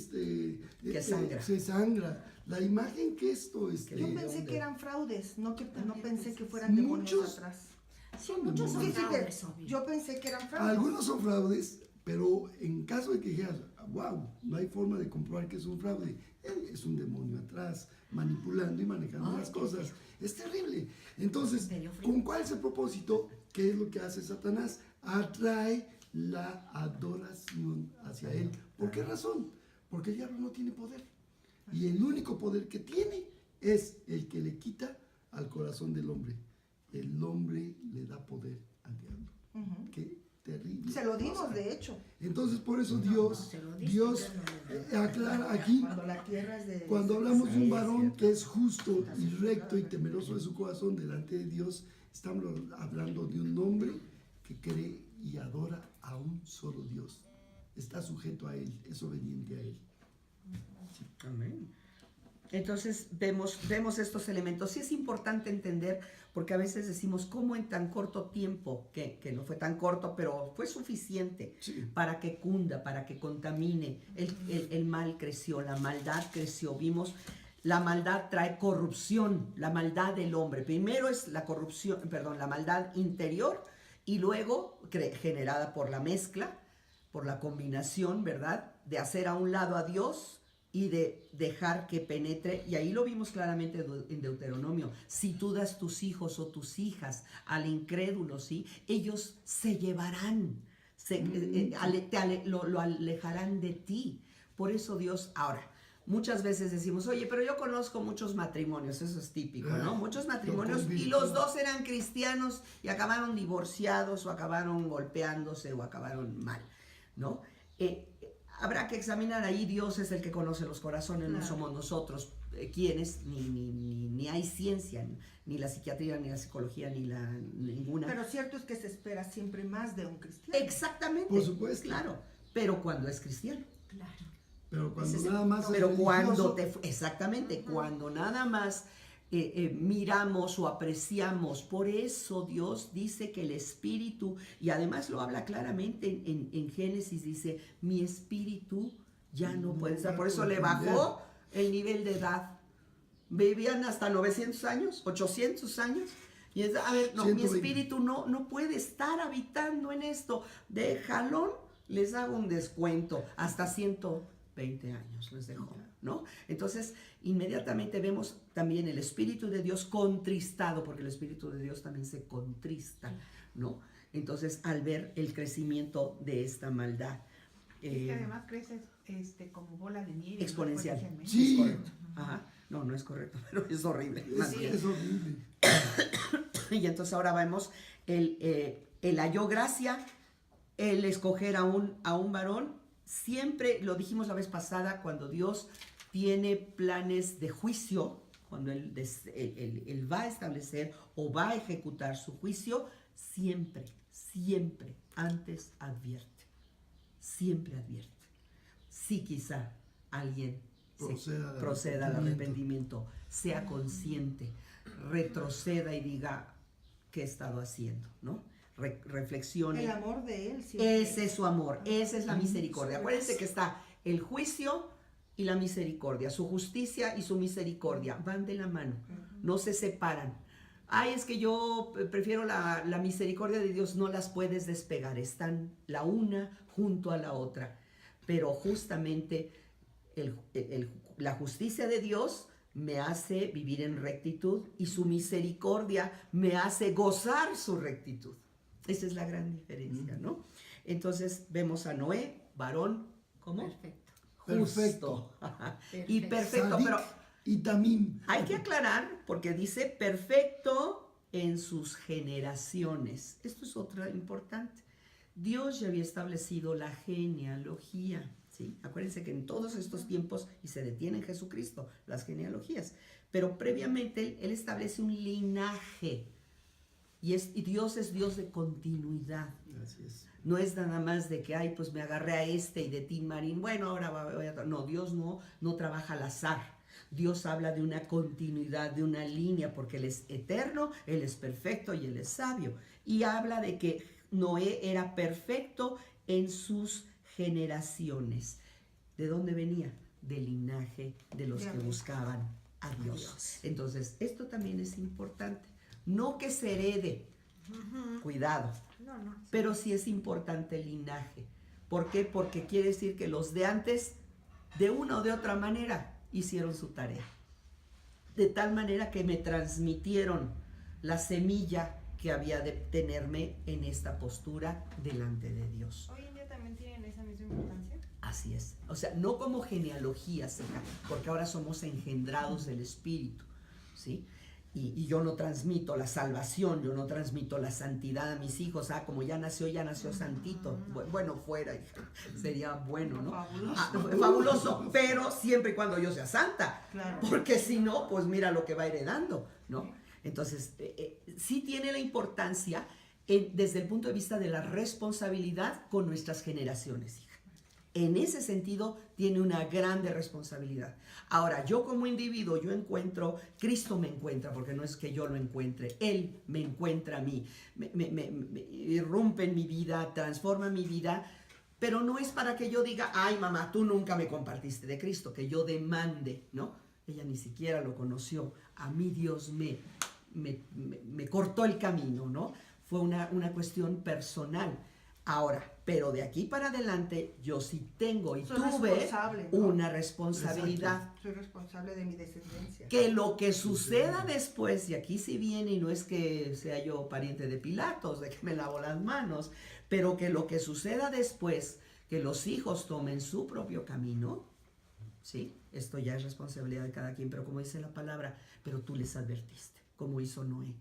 S4: sangra.
S1: se sangra, la imagen que esto...
S2: Yo pensé que eran fraudes, no pensé que fueran
S1: Muchos-
S2: demonios atrás.
S3: Sí, muchos son
S2: Sí, sí,
S3: fraudes, obvio.
S2: yo pensé que eran fraudes.
S1: Algunos son fraudes, pero en caso de que dijeras, wow, no hay forma de comprobar que es un fraude, es un demonio atrás, manipulando y manejando las cosas. Es terrible. Entonces,
S3: Me dio frío.
S1: ¿con cuál es el propósito? ¿Qué es lo que hace Satanás? Atrae la adoración hacia él. ¿Por qué razón? Porque el diablo no tiene poder. Y el único poder que tiene es el que le quita al corazón del hombre. El hombre le da poder al diablo.
S2: Ujú.
S1: Qué terrible.
S2: Se lo dimos,
S1: cosa.
S2: de hecho.
S1: Entonces, por eso
S3: No,
S1: Dios,
S3: no, se lo diste,
S1: Dios
S3: yo no le
S1: aclara aquí,
S2: Cuando la tierra es de...
S1: cuando hablamos de un
S3: Sí,
S1: varón
S3: cierto.
S1: que es justo y recto y temeroso de su corazón delante de Dios, estamos hablando de un hombre que cree y adora a un solo Dios. Está sujeto a Él, es obediente a Él.
S4: Amén. Entonces vemos estos elementos. Sí es importante entender, porque a veces decimos, ¿cómo en tan corto tiempo? Que no fue tan corto, pero fue suficiente
S1: Sí.
S4: para que cunda, para que contamine. El mal creció, la maldad creció. Vimos, la maldad trae corrupción, la maldad del hombre. Primero es la corrupción, la maldad interior, y luego generada por la mezcla, por la combinación, ¿verdad? De hacer a un lado a Dios y de dejar que penetre, y ahí lo vimos claramente en Deuteronomio. Si tú das tus hijos o tus hijas al incrédulo, ¿sí? Ellos se llevarán, lo alejarán de ti. Por eso Dios, ahora, muchas veces decimos, oye, pero yo conozco muchos matrimonios, eso es típico, ¿no? Muchos matrimonios, y los dos eran cristianos y acabaron divorciados o acabaron golpeándose o acabaron mal, ¿no? Habrá que examinar ahí. Dios es el que conoce los corazones, no somos nosotros quienes, ni hay ciencia, ni la psiquiatría, ni la psicología, ninguna.
S2: Pero cierto es que se espera siempre más de un cristiano.
S4: Exactamente.
S1: Por supuesto.
S4: Claro, pero cuando es cristiano.
S3: Claro.
S1: Pero cuando
S3: Ese es
S1: nada más es
S4: Pero cuando
S1: religioso,
S4: exactamente, cuando nada más miramos o apreciamos, por eso Dios dice que el espíritu, y además lo habla claramente en Génesis, dice, mi espíritu ya no puede estar, por eso le bajó el nivel de edad. Vivían hasta 900 años, 800 años, y es, a ver, no, mi
S1: 120.
S4: espíritu no puede estar habitando en esto. De jalón les hago un descuento, hasta 120 años les dejó, ¿no? Entonces, inmediatamente vemos también el Espíritu de Dios contristado, porque el Espíritu de Dios también se contrista, ¿no? Entonces, al ver el crecimiento de esta maldad.
S7: Y que además crece como bola de nieve. ¿no?
S4: Exponencial.
S7: Corrígeme.
S1: Sí.
S4: Es correcto. Ajá. No es correcto, pero es horrible. Más bien.
S1: es horrible.
S4: Y entonces ahora vemos el halló gracia, el escoger a un varón siempre, lo dijimos la vez pasada, cuando Dios tiene planes de juicio, cuando Él va a establecer o va a ejecutar su juicio, siempre, siempre antes advierte. Siempre advierte. Si quizá alguien proceda al arrepentimiento, sea consciente, retroceda y diga qué he estado haciendo, ¿no? Reflexione.
S2: El amor de Él. Siempre.
S4: Ese es su amor, esa es la misericordia. Acuérdense que está el juicio y la misericordia, su justicia y su misericordia van de la mano, no se separan. Ay, es que yo prefiero la misericordia de Dios, no las puedes despegar, están la una junto a la otra. Pero justamente la justicia de Dios me hace vivir en rectitud y su misericordia me hace gozar su rectitud. Esa es la gran diferencia, ¿no? Entonces vemos a Noé, varón, ¿cómo?
S3: Perfecto.
S4: Justo. Y perfecto,
S1: Sadik
S4: pero
S1: y Tamim.
S4: hay que aclarar porque dice perfecto en sus generaciones. Esto es otra importante. Dios ya había establecido la genealogía, ¿sí? Acuérdense que en todos estos tiempos, y se detiene en Jesucristo, las genealogías, pero previamente Él establece un linaje. Y Dios es Dios de continuidad.
S1: Así es.
S4: No es nada más de que, ay, pues me agarré a este y de Tim Marín, bueno, ahora voy a... No, Dios no trabaja al azar. Dios habla de una continuidad, de una línea, porque Él es eterno, Él es perfecto y Él es sabio. Y habla de que Noé era perfecto en sus generaciones. ¿De dónde venía? Del linaje de los que buscaban a Dios. Entonces, esto también es importante. No que se herede, cuidado,
S3: No.
S4: pero sí es importante el linaje. ¿Por qué? Porque quiere decir que los de antes, de una o de otra manera, hicieron su tarea. De tal manera que me transmitieron la semilla que había de tenerme en esta postura delante de Dios.
S6: Hoy en día también tienen esa misma importancia.
S4: Así es. O sea, no como genealogías, hija, porque ahora somos engendrados del Espíritu, ¿sí? Y yo no transmito la salvación, yo no transmito la santidad a mis hijos. Ah, como ya nació santito. Bueno, fuera, hija. Sería bueno, ¿no?
S2: Fabuloso.
S4: Fabuloso, pero siempre y cuando yo sea santa.
S2: Claro.
S4: Porque si no, pues mira lo que va heredando, ¿no? Entonces, sí tiene la importancia desde el punto de vista de la responsabilidad con nuestras generaciones, hija. En ese sentido, tiene una grande responsabilidad. Ahora, yo como individuo, Cristo me encuentra, porque no es que yo lo encuentre, Él me encuentra a mí, me irrumpe en mi vida, transforma mi vida, pero no es para que yo diga, ay mamá, tú nunca me compartiste de Cristo, que yo demande, ¿no? Ella ni siquiera lo conoció, a mí Dios me cortó el camino, ¿no? Fue una cuestión personal. Ahora, pero de aquí para adelante, yo sí tengo y
S2: Soy
S4: tuve
S2: responsable, ¿no?
S4: una responsabilidad.
S2: Soy responsable de mi descendencia.
S4: Que lo que suceda después, y aquí sí viene, y no es que sea yo pariente de Pilatos, de que me lavo las manos, pero que lo que suceda después, que los hijos tomen su propio camino, ¿sí? Esto ya es responsabilidad de cada quien, pero como dice la palabra, pero tú les advertiste, como hizo Noé,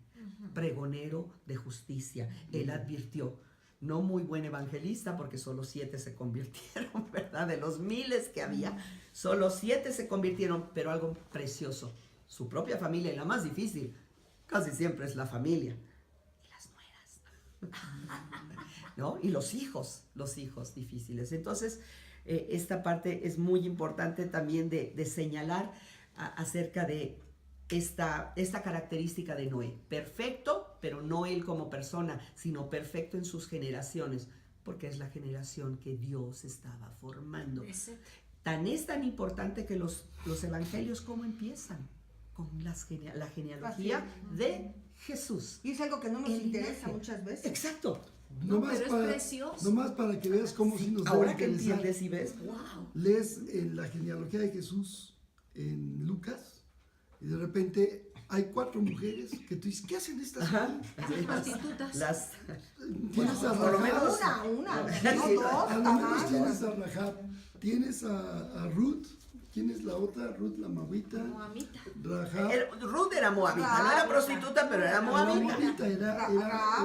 S4: pregonero de justicia. Él advirtió. No muy buen evangelista, porque solo 7 se convirtieron, ¿verdad? De los miles que había, solo 7 se convirtieron, pero algo precioso. Su propia familia, y la más difícil, casi siempre es la familia. Y las nueras. ¿No? Y los hijos difíciles. Entonces, esta parte es muy importante también de señalar acerca de esta característica de Noé. Perfecto, pero no él como persona, sino perfecto en sus generaciones, porque es la generación que Dios estaba formando. Es tan importante que los evangelios, ¿cómo empiezan? Con la genealogía de Jesús.
S2: Y es algo que no nos
S4: El
S2: interesa
S4: linaje.
S2: muchas veces.
S4: Exacto.
S1: Nomás
S3: pero es precioso.
S1: Nomás para que veas cómo sí nos
S4: Ahora
S1: debe
S4: que
S1: interesar.
S4: entiendes y ves,
S3: Wow.
S1: Lees en la genealogía de Jesús en Lucas y de repente hay 4 mujeres que tú dices, ¿qué hacen estas?
S4: ajá,
S3: Prostitutas.
S1: Tienes a
S4: por lo
S1: Rahab,
S4: menos-
S2: Una,
S4: Sí,
S2: no dos,
S1: a lo menos
S2: jamás.
S1: tienes a Rahab, tienes a Ruth, ¿quién es la otra? Ruth la Moabita,
S3: Moabita.
S1: Rahab.
S4: Ruth era moabita, no era prostituta, pero era
S1: La
S4: moabita.
S1: Moabita era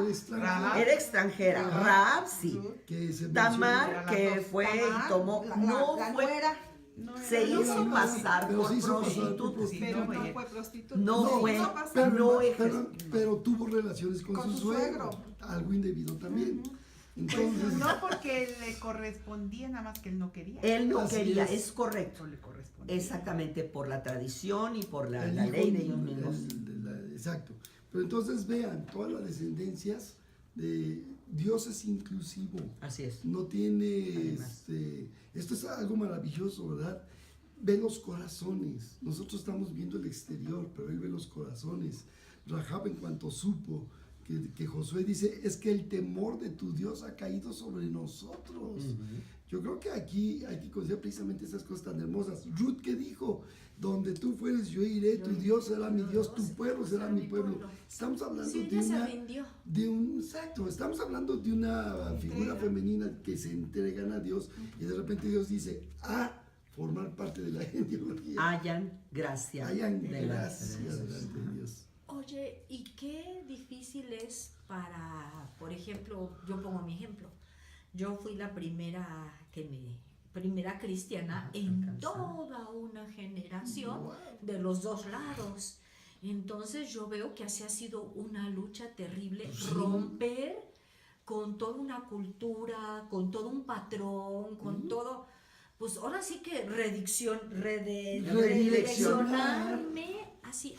S1: extranjera.
S4: Era extranjera. Rahab, sí.
S1: Que se
S4: Tamar, que
S7: las dos.
S4: fue y
S2: Tamar,
S4: tomó, no
S2: la
S4: fue,
S2: nuera.
S7: No
S4: se
S7: era-
S4: hizo pasar
S1: pero
S4: por
S1: se hizo pasar por
S4: prostituta.
S1: prostituta.
S5: Pero no
S7: ella-
S5: fue prostituta.
S4: No fue,
S5: hizo pasar.
S1: Pero,
S4: no
S1: pero tuvo relaciones con,
S2: Con
S1: su
S2: su
S1: suegro.
S2: suegro.
S1: Algo indebido también.
S7: Pues
S1: Entonces,
S7: no porque le correspondía, nada más que él no quería.
S4: Él no
S1: Así
S4: quería,
S1: es.
S4: es correcto.
S7: No le correspondía.
S4: Exactamente, por la tradición y por la
S1: el
S4: ley
S1: hijo
S4: de ellos mismos.
S1: exacto. Pero entonces vean, todas las descendencias de Dios es inclusivo.
S4: Así es.
S1: No tiene,
S4: Además.
S1: esto es algo maravilloso, ¿verdad? Ve los corazones. Nosotros estamos viendo el exterior, pero él ve los corazones. Rahab, en cuanto supo que Josué dice, es que el temor de tu Dios ha caído sobre nosotros. Yo creo que aquí hay que considerar precisamente esas cosas tan hermosas. Ruth, ¿qué dijo? Donde tú fueres, yo iré, tu Dios será mi Dios, tu pueblo será mi pueblo. Estamos hablando
S3: Sí,
S1: de
S3: ella se
S1: una...
S3: rindió.
S1: Exacto, estamos hablando de una figura femenina que se entregan a Dios y de repente Dios dice, formar parte de la genealogía.
S4: Hayan gracia.
S1: Hayan
S4: delante de
S1: gracia
S4: Dios.
S1: delante de Dios.
S3: Oye, ¿y qué difícil es para, por ejemplo, yo pongo mi ejemplo, yo fui la primera primera cristiana en
S4: alcanzar.
S3: toda una generación
S1: Wow.
S3: de los dos lados. Entonces yo veo que así ha sido una lucha terrible,
S1: Sí.
S3: romper con toda una cultura, con todo un patrón, con todo, pues ahora sí que redireccionarme, así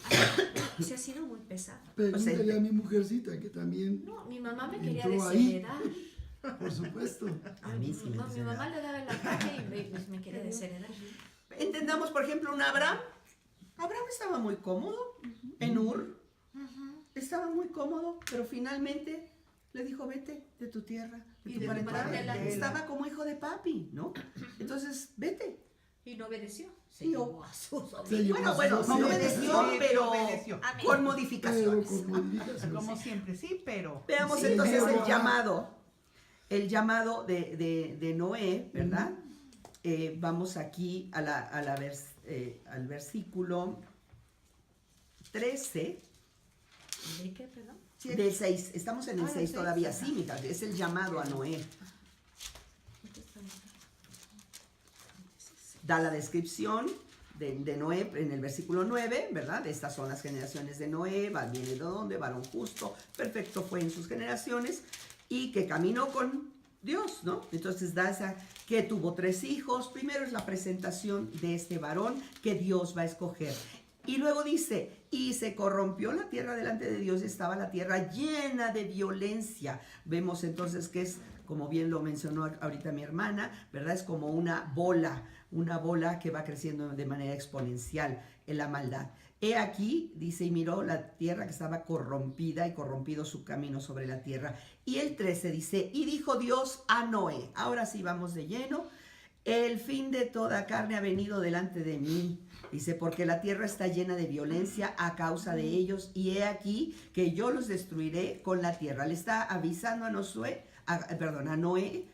S3: ha sido muy pesado.
S1: Pregúntale a mi mujercita que también,
S3: No, mi mamá me quería
S1: Entró ahí.
S3: desheredar.
S1: por supuesto.
S4: A mí sí me
S3: No, mi
S4: dicen
S3: mamá
S4: nada.
S3: le daba el ataque y me quería desheredar.
S4: Entendamos, por ejemplo, un Abraham. Abraham estaba muy cómodo en Ur. Estaba muy cómodo, pero finalmente le dijo, vete de tu tierra, de
S3: Y
S4: tu
S3: de tu
S4: parentela.
S3: parentela.
S4: Estaba como hijo de papi, ¿no? Entonces, vete.
S3: Y no obedeció. Se
S4: Sí,
S3: llevó a sus
S1: Se llevó
S4: Bueno,
S1: a
S4: bueno,
S1: sus
S4: no
S1: hijos.
S4: obedeció,
S7: Sí,
S4: pero
S7: obedeció.
S3: Amén.
S4: con
S1: Pero
S4: modificaciones.
S1: con modificaciones.
S7: Como siempre, sí, pero.
S4: Veamos
S1: Sí,
S4: entonces
S1: pero-
S4: el llamado de Noé, ¿verdad? Vamos aquí al versículo 13
S3: ¿De qué, perdón?
S4: del 6. Estamos en el
S3: Ah, el
S4: 6
S3: seis,
S4: todavía,
S3: ajá.
S4: sí, mija, es el llamado a Noé. Da la descripción de Noé en el versículo 9, ¿verdad? Estas son las generaciones de Noé, viene de dónde, varón justo, perfecto fue en sus generaciones y que caminó con Dios, ¿no? Entonces que tuvo 3 hijos. Primero es la presentación de este varón que Dios va a escoger. Y luego dice, y se corrompió la tierra delante de Dios, estaba la tierra llena de violencia. Vemos entonces que es, como bien lo mencionó ahorita mi hermana, ¿verdad? Es como una bola que va creciendo de manera exponencial en la maldad. He aquí, dice, y miró la tierra que estaba corrompida y corrompido su camino sobre la tierra. Y el 13 dice, y dijo Dios a Noé, ahora sí vamos de lleno, el fin de toda carne ha venido delante de mí. Dice, porque la tierra está llena de violencia a causa de ellos, y he aquí que yo los destruiré con la tierra. Le está avisando a Noé,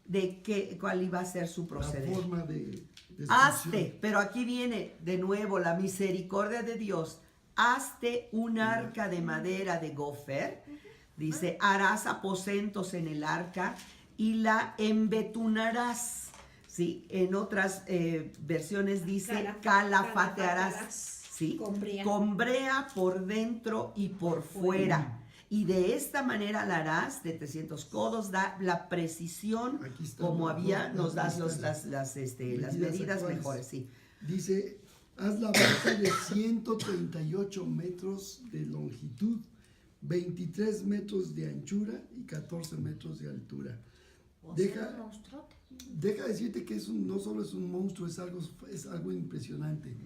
S4: de cuál iba a ser su
S1: La
S4: proceder.
S1: forma de
S4: Hazte, pero aquí viene de nuevo la misericordia de Dios. Hazte un arca de madera de gofer. Dice, harás aposentos en el arca y la embetunarás. ¿Sí? En otras versiones dice, calafatearás. ¿Sí? Con brea por dentro y por fuera. Y de esta manera la harás de 300 codos, da la precisión,
S1: Aquí está,
S4: como había,
S1: ¿no?
S4: nos das
S1: Las
S4: las
S1: medidas
S4: medidas
S1: actuales.
S4: mejores, sí.
S1: Dice, haz la base de 138 metros de longitud, 23 metros de anchura y 14 metros de altura. Deja decirte que no solo es un monstruo, es algo impresionante.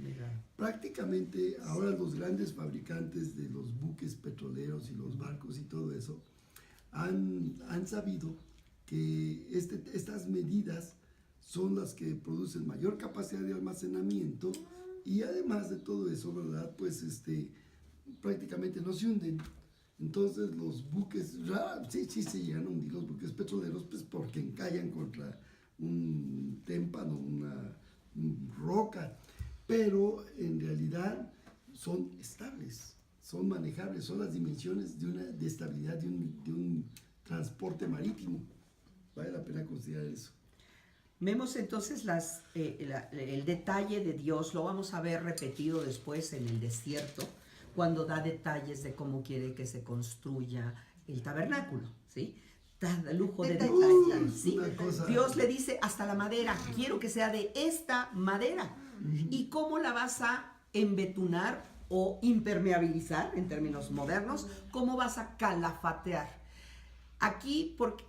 S1: Prácticamente ahora los grandes fabricantes de los buques petroleros y los barcos y todo eso han sabido que estas medidas son las que producen mayor capacidad de almacenamiento y además de todo eso, ¿verdad? Pues prácticamente no se hunden. Entonces los buques, sí se llegan a hundir los buques petroleros, pues porque encallan contra un témpano, roca, pero en realidad son estables, son manejables, son las dimensiones de estabilidad de un transporte marítimo. Vale la pena considerar eso.
S4: Vemos entonces el detalle de Dios, lo vamos a ver repetido después en el desierto, cuando da detalles de cómo quiere que se construya el tabernáculo, ¿sí? Da lujo de detalles, ¿sí?
S1: Una cosa-
S4: Dios le dice hasta la madera, quiero que sea de esta madera. ¿Y cómo la vas a embetunar o impermeabilizar en términos modernos? ¿Cómo vas a calafatear? Aquí, porque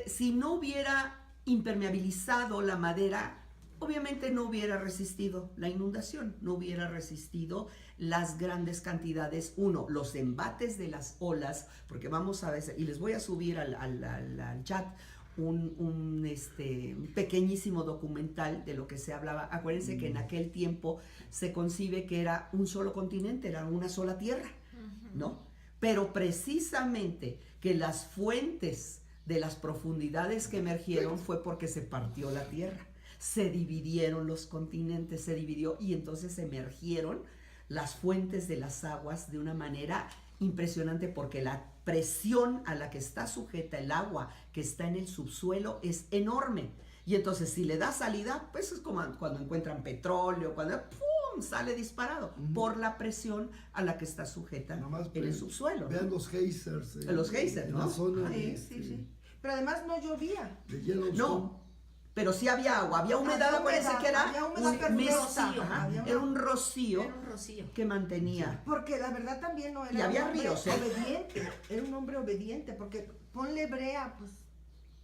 S4: si no hubiera impermeabilizado la madera, obviamente no hubiera resistido la inundación, no hubiera resistido las grandes cantidades, los embates de las olas, porque vamos a ver, y les voy a subir al chat un pequeñísimo documental de lo que se hablaba. Acuérdense que en aquel tiempo se concibe que era un solo continente, era una sola tierra, ¿no? Pero precisamente que las fuentes de las profundidades que emergieron fue porque se partió la tierra, se dividieron los continentes, se dividió y entonces emergieron las fuentes de las aguas de una manera impresionante, porque la presión a la que está sujeta el agua que está en el subsuelo es enorme. Y entonces si le da salida, pues es como cuando encuentran petróleo, cuando ¡pum! Sale disparado por la presión a la que está sujeta
S1: Nomás,
S4: en el subsuelo.
S1: Vean los geysers.
S4: Los geysers,
S1: en
S4: ¿no?
S1: la zona
S2: Sí,
S1: de,
S2: sí, sí. Pero además no llovía.
S1: de Yellowstone.
S4: No, pero sí había agua, había humedad, acuérdense que era
S2: había humedad
S4: un
S2: perfecta,
S4: rocío,
S2: había
S4: era un rocío
S3: Era un rocío.
S4: que mantenía.
S2: Porque la verdad también no era
S4: Y había
S2: un hombre
S4: ríos, ¿eh?
S2: obediente, era un hombre obediente, porque ponle brea, pues,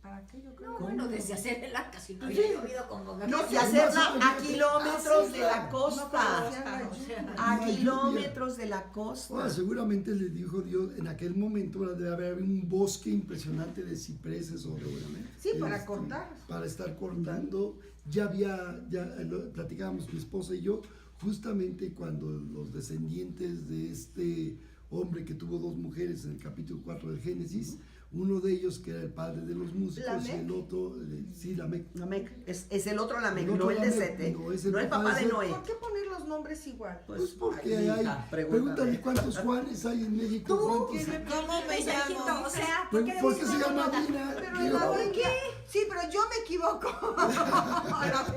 S2: ¿para qué? Yo creo
S3: No,
S2: que
S3: bueno, desde hacer el arca, si no había llovido como
S4: No, y
S1: sí,
S4: hacerla
S1: no,
S4: a
S1: sí,
S4: kilómetros
S1: sí,
S4: de la
S2: no
S4: costa,
S2: conocían la
S3: o sea,
S2: lluvia.
S4: a
S1: No hay
S4: kilómetros de la
S1: Ahora,
S4: costa.
S1: seguramente les dijo Dios, en aquel momento debe haber un bosque impresionante de cipreses o
S2: Sí, para cortar.
S1: para estar cortando. Platicábamos mi esposa y yo, justamente cuando los descendientes de este hombre que tuvo 2 mujeres en el capítulo 4 del Génesis, uno de ellos que era el padre de los músicos y
S2: Lamec.
S1: el otro, sí, Lamec.
S4: Lamec, es el otro Lamec,
S1: El otro
S4: no el de
S1: Lamec,
S4: Sete,
S1: no, es el
S4: no el
S1: papá
S4: papá
S1: de
S4: de
S1: Set.
S4: Noé.
S2: ¿Por qué poner los nombres igual?
S1: Pues porque
S4: ay,
S1: hay,
S4: hija,
S1: pregúntale cuántos Juanes hay en México. ¿Cuántos?
S6: ¿Cómo me llamo?
S3: O sea,
S1: ¿Por
S3: ¿por qué
S1: qué
S3: decís
S1: se
S3: una
S1: llama
S3: moda?
S1: Dina?
S2: Pero
S1: Digo,
S2: en la Biblia, sí, pero yo me equivoco.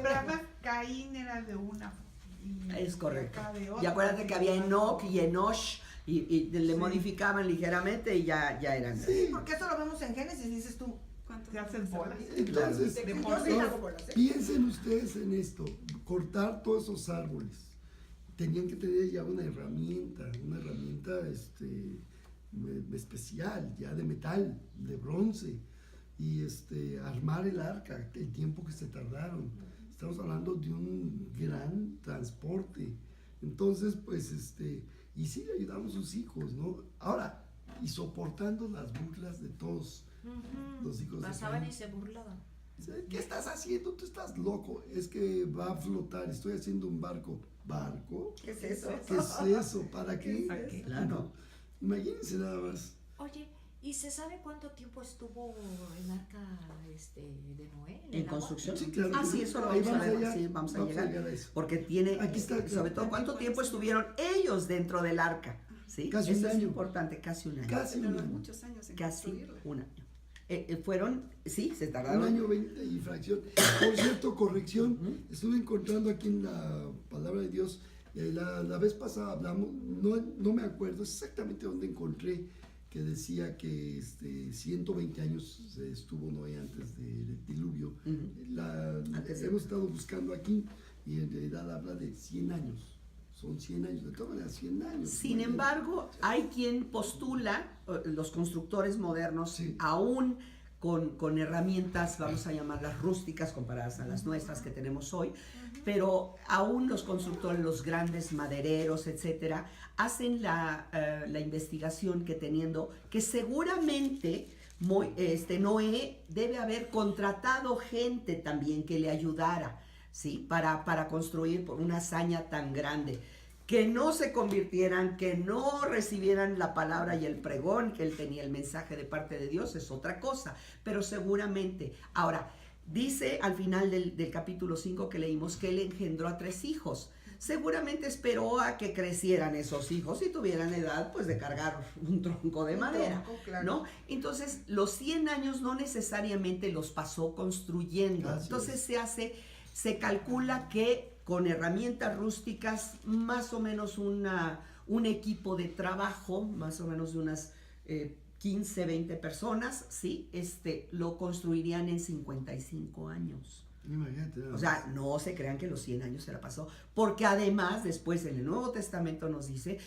S7: Pero además Caín era de una. Y
S4: Es correcto.
S7: acá de
S4: Y
S7: otra.
S4: acuérdate que había Enoch y Enosh y le modificaban ligeramente y ya eran.
S2: Porque eso lo vemos en Génesis, dices tú.
S5: ¿Cuántos
S7: Te haces
S5: años
S7: bolas.
S5: había?
S1: Entonces,
S2: Yo
S7: por
S2: sí
S7: dos.
S2: hago bolas, ¿eh?
S1: piensen ustedes en esto, cortar todos esos árboles. Tenían que tener ya una herramienta especial, ya de metal, de bronce, y armar el arca, el tiempo que se tardaron. Estamos hablando de un gran transporte. Entonces, pues, y sí le ayudamos a sus hijos, ¿no? Ahora, y soportando las burlas de todos los hijos de
S3: Pasaban
S1: Caín.
S3: y se burlaban.
S1: Dice, ¿qué estás haciendo? Tú estás loco. Es que va a flotar. Estoy haciendo un barco. ¿Barco?
S2: ¿Qué es eso?
S1: ¿Qué es eso? ¿Para qué?
S7: ¿Para qué?
S4: Claro.
S1: Imagínense nada más.
S3: Oye, ¿y se sabe cuánto tiempo estuvo el arca de Noé
S4: En
S3: el agua?
S4: construcción.
S1: Sí, claro.
S4: Ah, sí, eso lo
S1: Ahí
S4: vamos a ver.
S1: allá.
S4: Sí, vamos a llegar.
S1: a eso.
S4: Porque tiene,
S1: Aquí está.
S4: sobre todo, ¿cuánto tiempo estuvieron ellos dentro del arca? ¿Sí?
S1: Casi
S4: Eso
S1: un
S4: es
S1: año.
S4: importante, casi un año.
S1: Casi un
S5: Tardaron
S1: año.
S5: muchos años en
S4: Casi
S5: construirla.
S4: un año. Se
S1: Un
S4: tardaron.
S1: año 20 y fracción. Por cierto, corrección. Estuve encontrando aquí en la palabra de Dios. La vez pasada hablamos, no me acuerdo exactamente dónde encontré que decía que 120 años estuvo Noé antes del diluvio.
S4: Antes de-
S1: Hemos estado buscando aquí y en realidad habla de 100 años. Son 100 años, de todas maneras 100 años.
S4: Sin embargo, hay quien postula, los constructores modernos,
S1: Sí.
S4: aún con herramientas, vamos a llamarlas rústicas comparadas a las nuestras que tenemos hoy, pero aún los constructores, los grandes madereros, etcétera, hacen la investigación que seguramente Noé debe haber contratado gente también que le ayudara, ¿sí? Para construir por una hazaña tan grande. Que no se convirtieran, que no recibieran la palabra y el pregón, que él tenía el mensaje de parte de Dios, es otra cosa, pero seguramente. Ahora, Dice al final del capítulo 5 que leímos que él engendró a 3 hijos. Seguramente esperó a que crecieran esos hijos y tuvieran edad pues de cargar un tronco de madera,
S2: Claro.
S4: ¿no? Entonces los 100 años no necesariamente los pasó construyendo.
S1: Así
S4: Entonces se calcula que con herramientas rústicas, más o menos un equipo de trabajo, más o menos de unas 15, 20 personas, ¿sí? Lo construirían en 55 años.
S1: Imagínate.
S4: O sea, no se crean que los 100 años se la pasó, porque además después en el Nuevo Testamento nos dice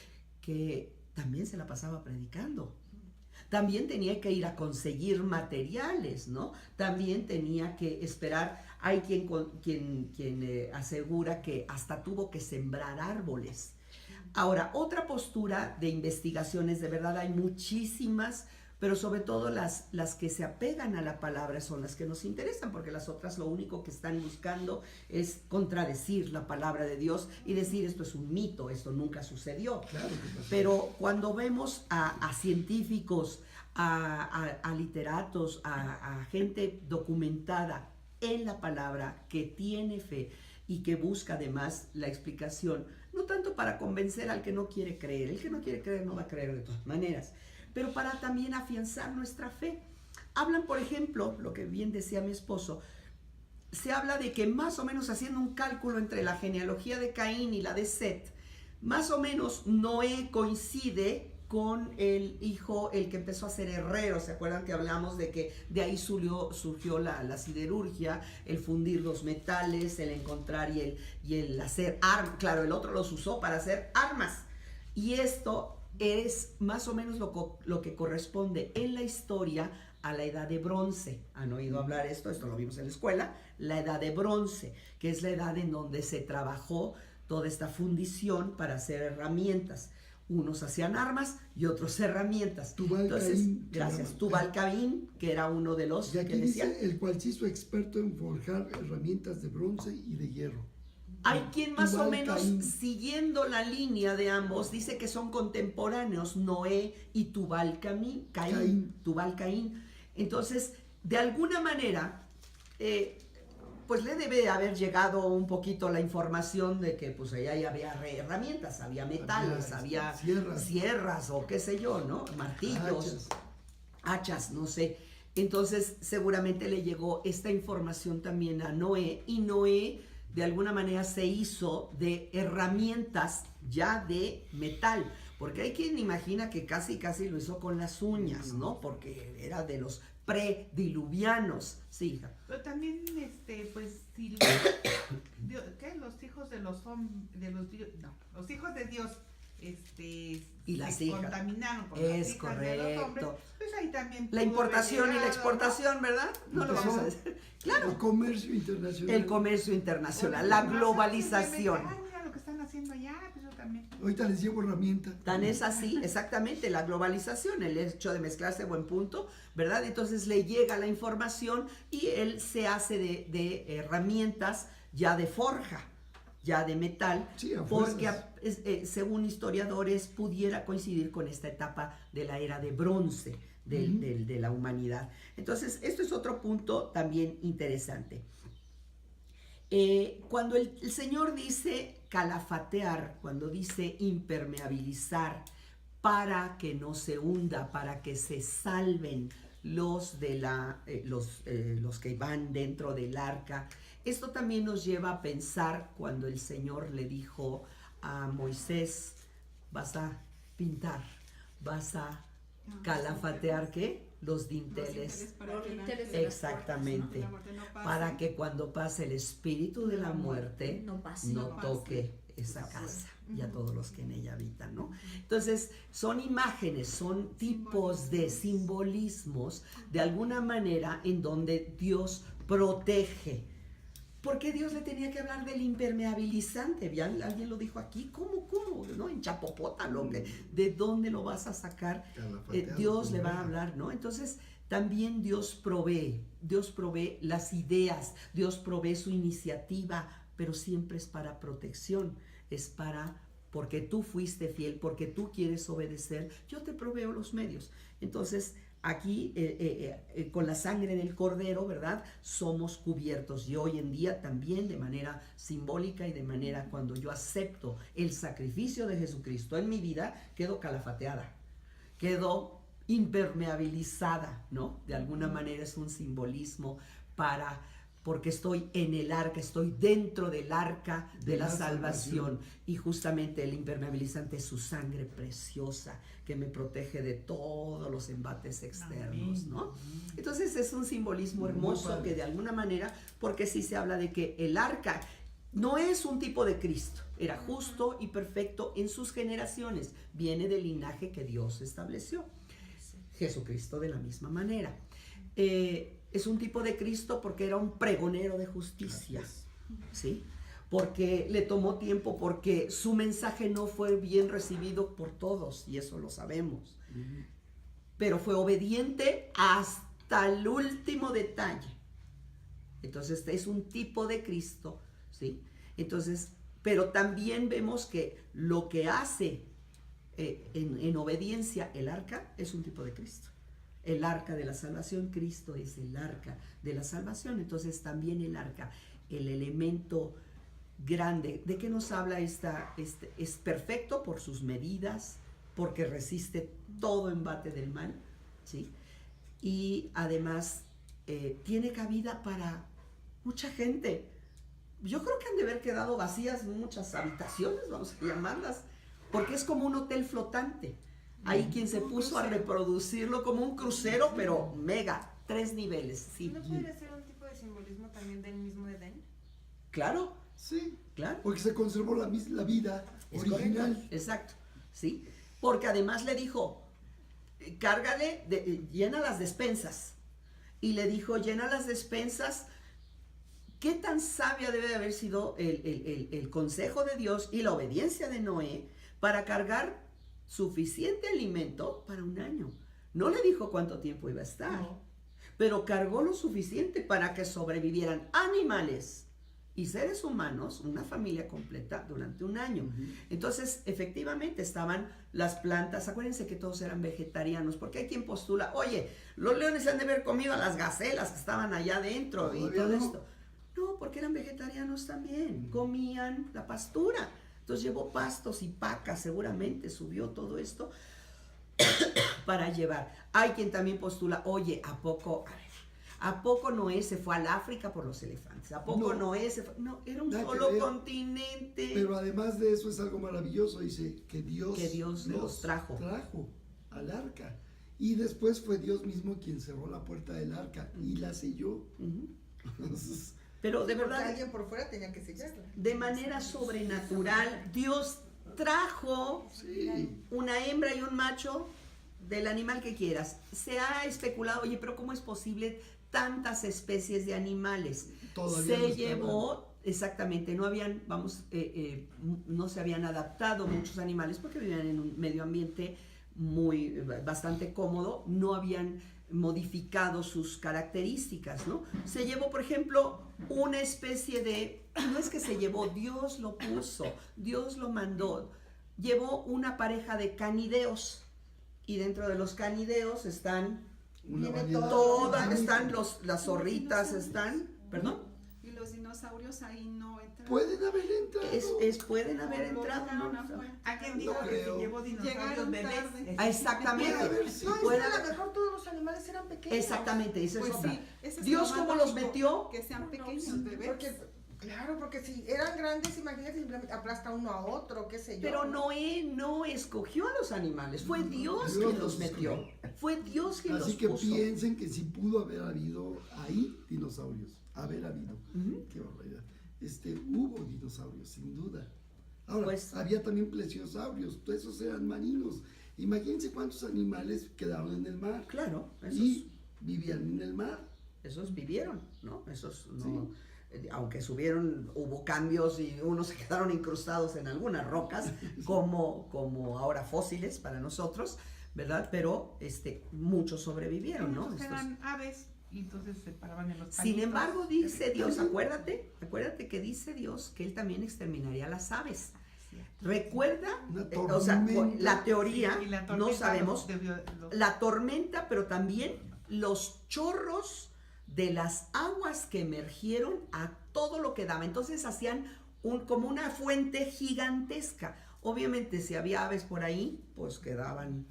S4: que también se la pasaba predicando. También tenía que ir a conseguir materiales, ¿no? También tenía que esperar. Hay quien asegura que hasta tuvo que sembrar árboles. Ahora, otra postura de investigaciones, de verdad hay muchísimas, pero sobre todo las que se apegan a la palabra son las que nos interesan, porque las otras lo único que están buscando es contradecir la palabra de Dios y decir esto es un mito, esto nunca sucedió.
S1: Claro que pasó.
S4: Pero cuando vemos a científicos, a literatos, a gente documentada en la palabra que tiene fe y que busca además la explicación, no tanto para convencer al que no quiere creer, el que no quiere creer no va a creer de todas maneras, pero para también afianzar nuestra fe. Hablan, por ejemplo, lo que bien decía mi esposo, se habla de que más o menos haciendo un cálculo entre la genealogía de Caín y la de Set, más o menos Noé coincide con el hijo, el que empezó a ser herrero. ¿Se acuerdan que hablamos de que de ahí surgió la siderurgia, el fundir los metales, el encontrar y el hacer armas? Claro, el otro los usó para hacer armas. Y esto es más o menos lo que corresponde en la historia a la edad de bronce. ¿Han oído hablar esto? Esto lo vimos en la escuela. La edad de bronce, que es la edad en donde se trabajó toda esta fundición para hacer herramientas. Unos hacían armas y otros herramientas.
S1: Tubal-Caín.
S4: Gracias. Tubal-Caín, que era uno de los
S1: Y aquí
S4: que decía.
S1: dice el cual se hizo experto en forjar herramientas de bronce y de hierro.
S4: Hay quien más o menos,
S1: Tubal-Caín.
S4: siguiendo la línea de ambos, dice que son contemporáneos, Noé y Tubal-Caín. Tubal-Caín. Entonces, de alguna manera, pues le debe haber llegado un poquito la información de que pues allá ya había herramientas, había metales, había sierras o qué sé yo, ¿no? Martillos, hachas, no sé. Entonces seguramente le llegó esta información también a Noé, y Noé de alguna manera se hizo de herramientas ya de metal, porque hay quien imagina que casi lo hizo con las uñas, ¿no? Porque era de los prediluvianos, sí, hija.
S7: Pero también, pues, si ¿qué? Los hijos de los los hijos de Dios,
S4: y las
S7: se
S4: hijas
S7: contaminaron por
S4: es
S7: las hijas de los hombres,
S4: correcto.
S7: pues ahí también
S4: La
S7: pudo
S4: importación
S7: haber
S4: y la
S7: llegado,
S4: exportación, ¿verdad? No lo vamos a decir. Claro.
S1: El comercio internacional.
S4: El comercio
S7: ¿no?
S4: internacional,
S7: O
S4: la
S7: demás,
S4: globalización.
S7: simplemente, ay, mira lo que están haciendo allá, pues yo también.
S1: Ahorita les llevo herramienta.
S4: Tan es así, exactamente, la globalización, el hecho de mezclarse, buen punto, ¿verdad? Entonces le llega la información y él se hace de herramientas ya de forja, ya de metal,
S1: Sí, a
S4: porque
S1: fuerzas.
S4: según historiadores pudiera coincidir con esta etapa de la era de bronce de la humanidad. Entonces, esto es otro punto también interesante. Cuando el Señor dice calafatear, cuando dice impermeabilizar, para que no se hunda, para que se salven los que van dentro del arca. Esto también nos lleva a pensar cuando el Señor le dijo a Moisés, vas a pintar, vas a calafatear, ¿qué? Los dinteles.
S5: Para que la-
S3: Dinteles.
S4: Exactamente.
S5: la muerte no pase.
S4: Para que cuando pase el espíritu de la muerte
S3: no pase.
S4: no
S5: pase.
S4: toque esa casa y a todos los que en ella habitan, ¿no? Entonces, son imágenes, son tipos de simbolismos, de alguna manera, en donde Dios protege. Porque Dios le tenía que hablar del impermeabilizante. ¿Ya alguien lo dijo aquí? ¿Cómo? ¿No? En Chapopótamo, ¿de dónde lo vas a sacar?
S1: Calafateado
S4: Dios
S1: con
S4: le va a
S1: vela.
S4: hablar, ¿no? Entonces, también Dios provee las ideas, Dios provee su iniciativa, pero siempre es para protección, es porque tú fuiste fiel, porque tú quieres obedecer, yo te proveo los medios. Entonces, aquí con la sangre del cordero, ¿verdad? Somos cubiertos. Y hoy en día también de manera simbólica y de manera cuando yo acepto el sacrificio de Jesucristo en mi vida, quedo calafateada, quedo impermeabilizada, ¿no? De alguna manera es un simbolismo porque estoy en el arca, estoy dentro del arca de la salvación. Y justamente el impermeabilizante es su sangre preciosa que me protege de todos los embates externos, ¿no? Entonces es un simbolismo hermoso que de alguna manera, porque sí se habla de que el arca no es un tipo de Cristo, era justo y perfecto en sus generaciones, viene del linaje que Dios estableció. Jesucristo de la misma manera. Es un tipo de Cristo porque era un pregonero de justicia, ¿sí? Porque le tomó tiempo, porque su mensaje no fue bien recibido por todos, y eso lo sabemos. Pero fue obediente hasta el último detalle. Entonces es un tipo de Cristo, ¿sí? Entonces, pero también vemos que lo que hace en obediencia el arca es un tipo de Cristo. El arca de la salvación, Cristo es el arca de la salvación. Entonces también el arca, el elemento grande, ¿de qué nos habla es perfecto por sus medidas, porque resiste todo embate del mal, ¿sí? Y además tiene cabida para mucha gente. Yo creo que han de haber quedado vacías muchas habitaciones, vamos a llamarlas, porque es como un hotel flotante. Hay quien se puso a reproducirlo como un crucero, pero mega, 3 niveles, sí.
S6: ¿No podría ser un tipo de simbolismo también del mismo Edén?
S4: Claro,
S1: Sí,
S4: claro.
S1: porque se conservó la vida
S4: Es
S1: original.
S4: correcto, exacto, ¿sí? Porque además le dijo, cárgale, llena las despensas. Y le dijo, llena las despensas. ¿Qué tan sabia debe de haber sido el consejo de Dios y la obediencia de Noé para cargar suficiente alimento para un año? No le dijo cuánto tiempo iba a estar, pero cargó lo suficiente para que sobrevivieran animales y seres humanos, una familia completa durante un año. Entonces, efectivamente, estaban las plantas. Acuérdense que todos eran vegetarianos, porque hay quien postula, oye, los leones han de haber comido a las gacelas que estaban allá adentro y todo esto. No, porque eran vegetarianos también, comían la pastura. Entonces llevó pastos y pacas, seguramente subió todo esto para llevar. Hay quien también postula, oye, ¿a poco Noé se fue al África por los elefantes? ¿A poco
S1: No.
S4: Noé se fue? No, era un
S1: Nada que
S4: solo
S1: ver.
S4: continente.
S1: Pero además de eso es algo maravilloso, dice que Dios
S4: los trajo
S1: al arca. Y después fue Dios mismo quien cerró la puerta del arca y la selló. Entonces,
S4: Pero de
S2: Porque
S4: verdad,
S2: alguien por fuera tenía que sellarla.
S4: de manera sobrenatural, Dios trajo
S1: sí.
S4: una hembra y un macho del animal que quieras. Se ha especulado, oye, pero ¿cómo es posible tantas especies de animales?
S1: Todavía no
S4: Se
S1: estaban.
S4: llevó, exactamente, no se habían adaptado muchos animales porque vivían en un medio ambiente bastante cómodo, no habían modificado sus características, ¿no? Se llevó, por ejemplo, una especie de, no es que se llevó, Dios lo puso, Dios lo mandó, llevó una pareja de canideos, y dentro de los canideos están
S1: Una
S2: Viene
S1: variedad.
S4: todas, están las zorritas, están, ¿perdón?
S5: Y los dinosaurios ahí no entran.
S1: Pueden haber entrado.
S4: Pueden haber
S5: Lo
S4: entrado,
S5: dejaron
S4: ¿no?
S5: afuera.
S7: ¿A quién dijo
S1: No
S7: que se
S1: creo.
S7: llevó dinosaurios
S5: Llegaron
S7: bebés?
S5: tarde.
S4: Ah, exactamente.
S1: Puede haber, sí.
S2: No, es
S4: Puede
S2: que a
S4: haber-
S2: lo mejor todos los animales eran pequeños.
S4: Exactamente, esa es
S5: Pues
S4: otra.
S5: sí, ese es
S4: Dios
S5: lo más
S4: cómo los
S5: lógico,
S4: metió.
S5: que sean pequeños,
S2: Sí,
S5: bebés.
S2: porque si eran grandes, imagínate, simplemente aplasta uno a otro, qué sé yo.
S4: Pero Noé no escogió a los animales, fue Dios
S1: Dios
S4: quien
S1: los
S4: los metió.
S1: escogió.
S4: Fue Dios quien
S1: Así
S4: los
S1: que
S4: puso.
S1: piensen que sí pudo haber habido ahí dinosaurios. Haber habido.
S4: Ujú.
S1: Qué barbaridad. Hubo dinosaurios, sin duda. Ahora,
S4: Pues-
S1: había también plesiosaurios, todos esos eran marinos. Imagínense cuántos animales quedaron en el mar
S4: Claro,
S1: y vivían en el mar.
S4: esos vivieron, ¿no? Esos no, aunque hubo cambios y unos se quedaron incrustados en algunas rocas, como ahora fósiles para nosotros, ¿verdad? Pero muchos sobrevivieron, ¿no?
S7: Muchos
S4: Estos-
S7: eran aves y entonces se paraban en los
S4: Sin
S7: palitos.
S4: embargo, dice Dios, acuérdate que dice Dios que Él también exterminaría las aves. Recuerda,
S1: Una
S4: o sea,
S1: tormenta.
S4: la teoría,
S7: Y la
S4: no
S7: tormenta
S4: sabemos,
S7: los-
S4: la tormenta, pero también los chorros de las aguas que emergieron a todo lo que daba. Entonces hacían como una fuente gigantesca. Obviamente si había aves por ahí, pues quedaban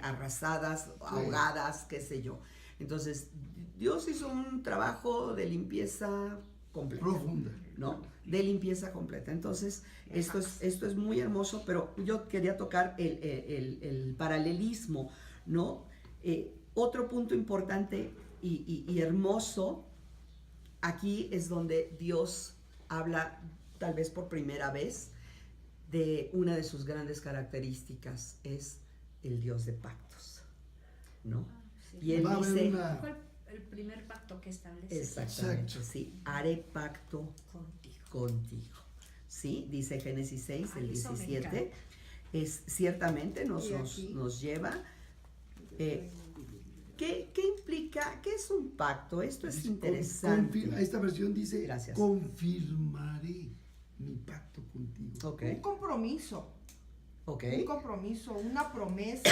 S4: arrasadas, ahogadas, qué sé yo. Entonces Dios hizo un trabajo de limpieza completa.
S1: Profunda.
S4: ¿No? De limpieza completa. Entonces, esto es muy hermoso, pero yo quería tocar el paralelismo, ¿no? Otro punto importante y hermoso, aquí es donde Dios habla, tal vez por primera vez, de una de sus grandes características, es el Dios de pactos, ¿no?
S3: Sí.
S4: Y él
S1: Va a haber
S4: dice,
S1: una-
S3: Fue el primer pacto que establece
S4: exactamente,
S1: Exacto.
S4: sí, haré pacto
S3: contigo.
S4: contigo. ¿Sí? Dice Génesis 6,
S3: Ay,
S4: el
S3: eso me
S4: 17. Ciertamente nos lleva. ¿Qué implica? ¿Qué es un pacto? Esto es
S1: Dice,
S4: interesante.
S1: esta versión dice,
S4: Gracias.
S1: confirmaré mi pacto contigo.
S4: Ok,
S2: Un compromiso,
S4: ok.
S2: un compromiso, una promesa.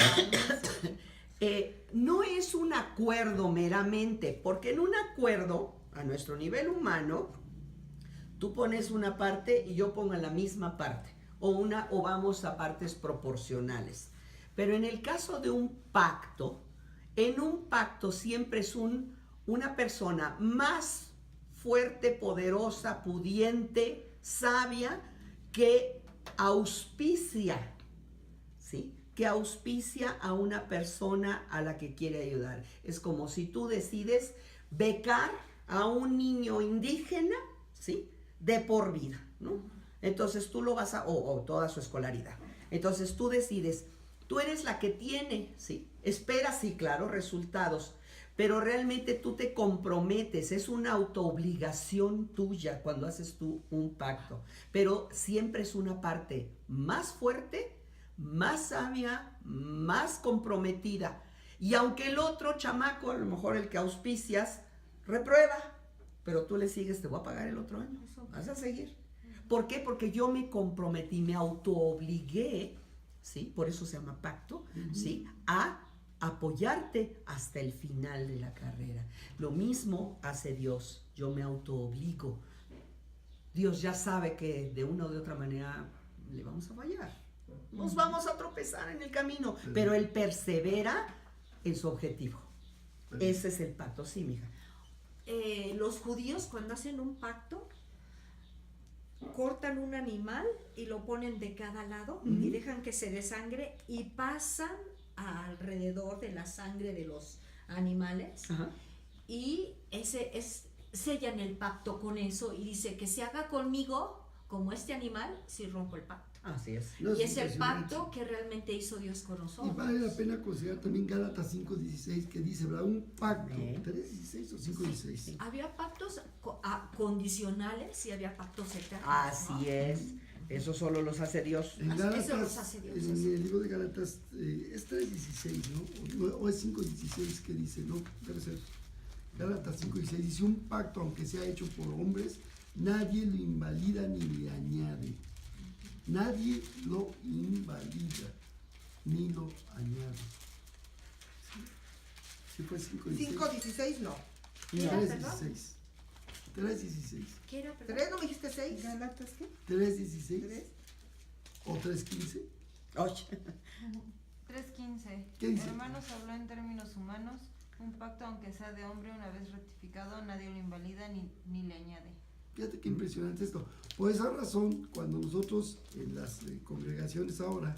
S4: No es un acuerdo meramente, porque en un acuerdo, a nuestro nivel humano, tú pones una parte y yo pongo la misma parte, o vamos a partes proporcionales. Pero en el caso de un pacto, en un pacto siempre es una persona más fuerte, poderosa, pudiente, sabia, que auspicia, ¿sí? Que auspicia a una persona a la que quiere ayudar. Es como si tú decides becar a un niño indígena, ¿sí? De por vida, ¿no? Entonces tú lo vas o toda su escolaridad. Entonces tú decides, tú eres la que tiene, ¿sí? Espera, sí, claro, resultados, pero realmente tú te comprometes, es una autoobligación tuya cuando haces tú un pacto, pero siempre es una parte más fuerte, más sabia, más comprometida. Y aunque el otro chamaco, a lo mejor el que auspicias, reprueba, pero tú le sigues, te voy a pagar el otro año, vas a seguir. ¿Por qué? Porque yo me comprometí, me autoobligué, ¿sí? Por eso se llama pacto, ¿sí? A apoyarte hasta el final de la carrera. Lo mismo hace Dios, yo me autoobligo. Dios ya sabe que de una o de otra manera le vamos a fallar. Nos vamos a tropezar en el camino, pero Él persevera en su objetivo. Ese es el pacto, sí, mija.
S3: Los judíos cuando hacen un pacto cortan un animal y lo ponen de cada lado y dejan que se desangre y pasan alrededor de la sangre de los animales.
S4: Ajá.
S3: Y sellan el pacto con eso y dice que se haga conmigo como este animal si rompo el pacto.
S4: Así es.
S1: No,
S3: Y es el
S1: impresionante.
S3: pacto que realmente hizo Dios con
S1: Y
S3: nosotros.
S1: vale la pena considerar también Gálatas 5:16 que dice, ¿verdad? Un pacto,
S4: Bien.
S1: 3:16 o 5:16.
S3: Había pactos condicionales y había pactos eternos.
S4: Así
S3: ¿no?
S4: es. Eso solo los hace Dios.
S1: En
S3: Eso
S1: Gálatas,
S3: los hace Dios,
S1: en
S3: eso.
S1: el libro de Gálatas es 3:16, ¿no? O es 5:16 que dice, ¿no? Debe ser. Gálatas 5:16 dice, un pacto aunque sea hecho por hombres, nadie lo invalida ni le añade. Nadie lo invalida ni lo añade. ¿Sí fue 5:16?
S2: 5:16 no.
S3: ¿Qué era, perdón?
S1: 3:16. 3:16.
S3: ¿Qué era, perdón?
S2: ¿3 no me dijiste 6?
S5: ¿Gálatas qué?
S1: 3:16
S2: ¿Tres?
S1: o 3:15.
S4: Oye,
S6: 3:15.
S1: ¿Qué dice?
S6: Hermanos, habló en términos humanos. Un pacto, aunque sea de hombre, una vez ratificado, nadie lo invalida ni le añade.
S1: Fíjate qué impresionante esto. Por esa razón, cuando nosotros en las congregaciones ahora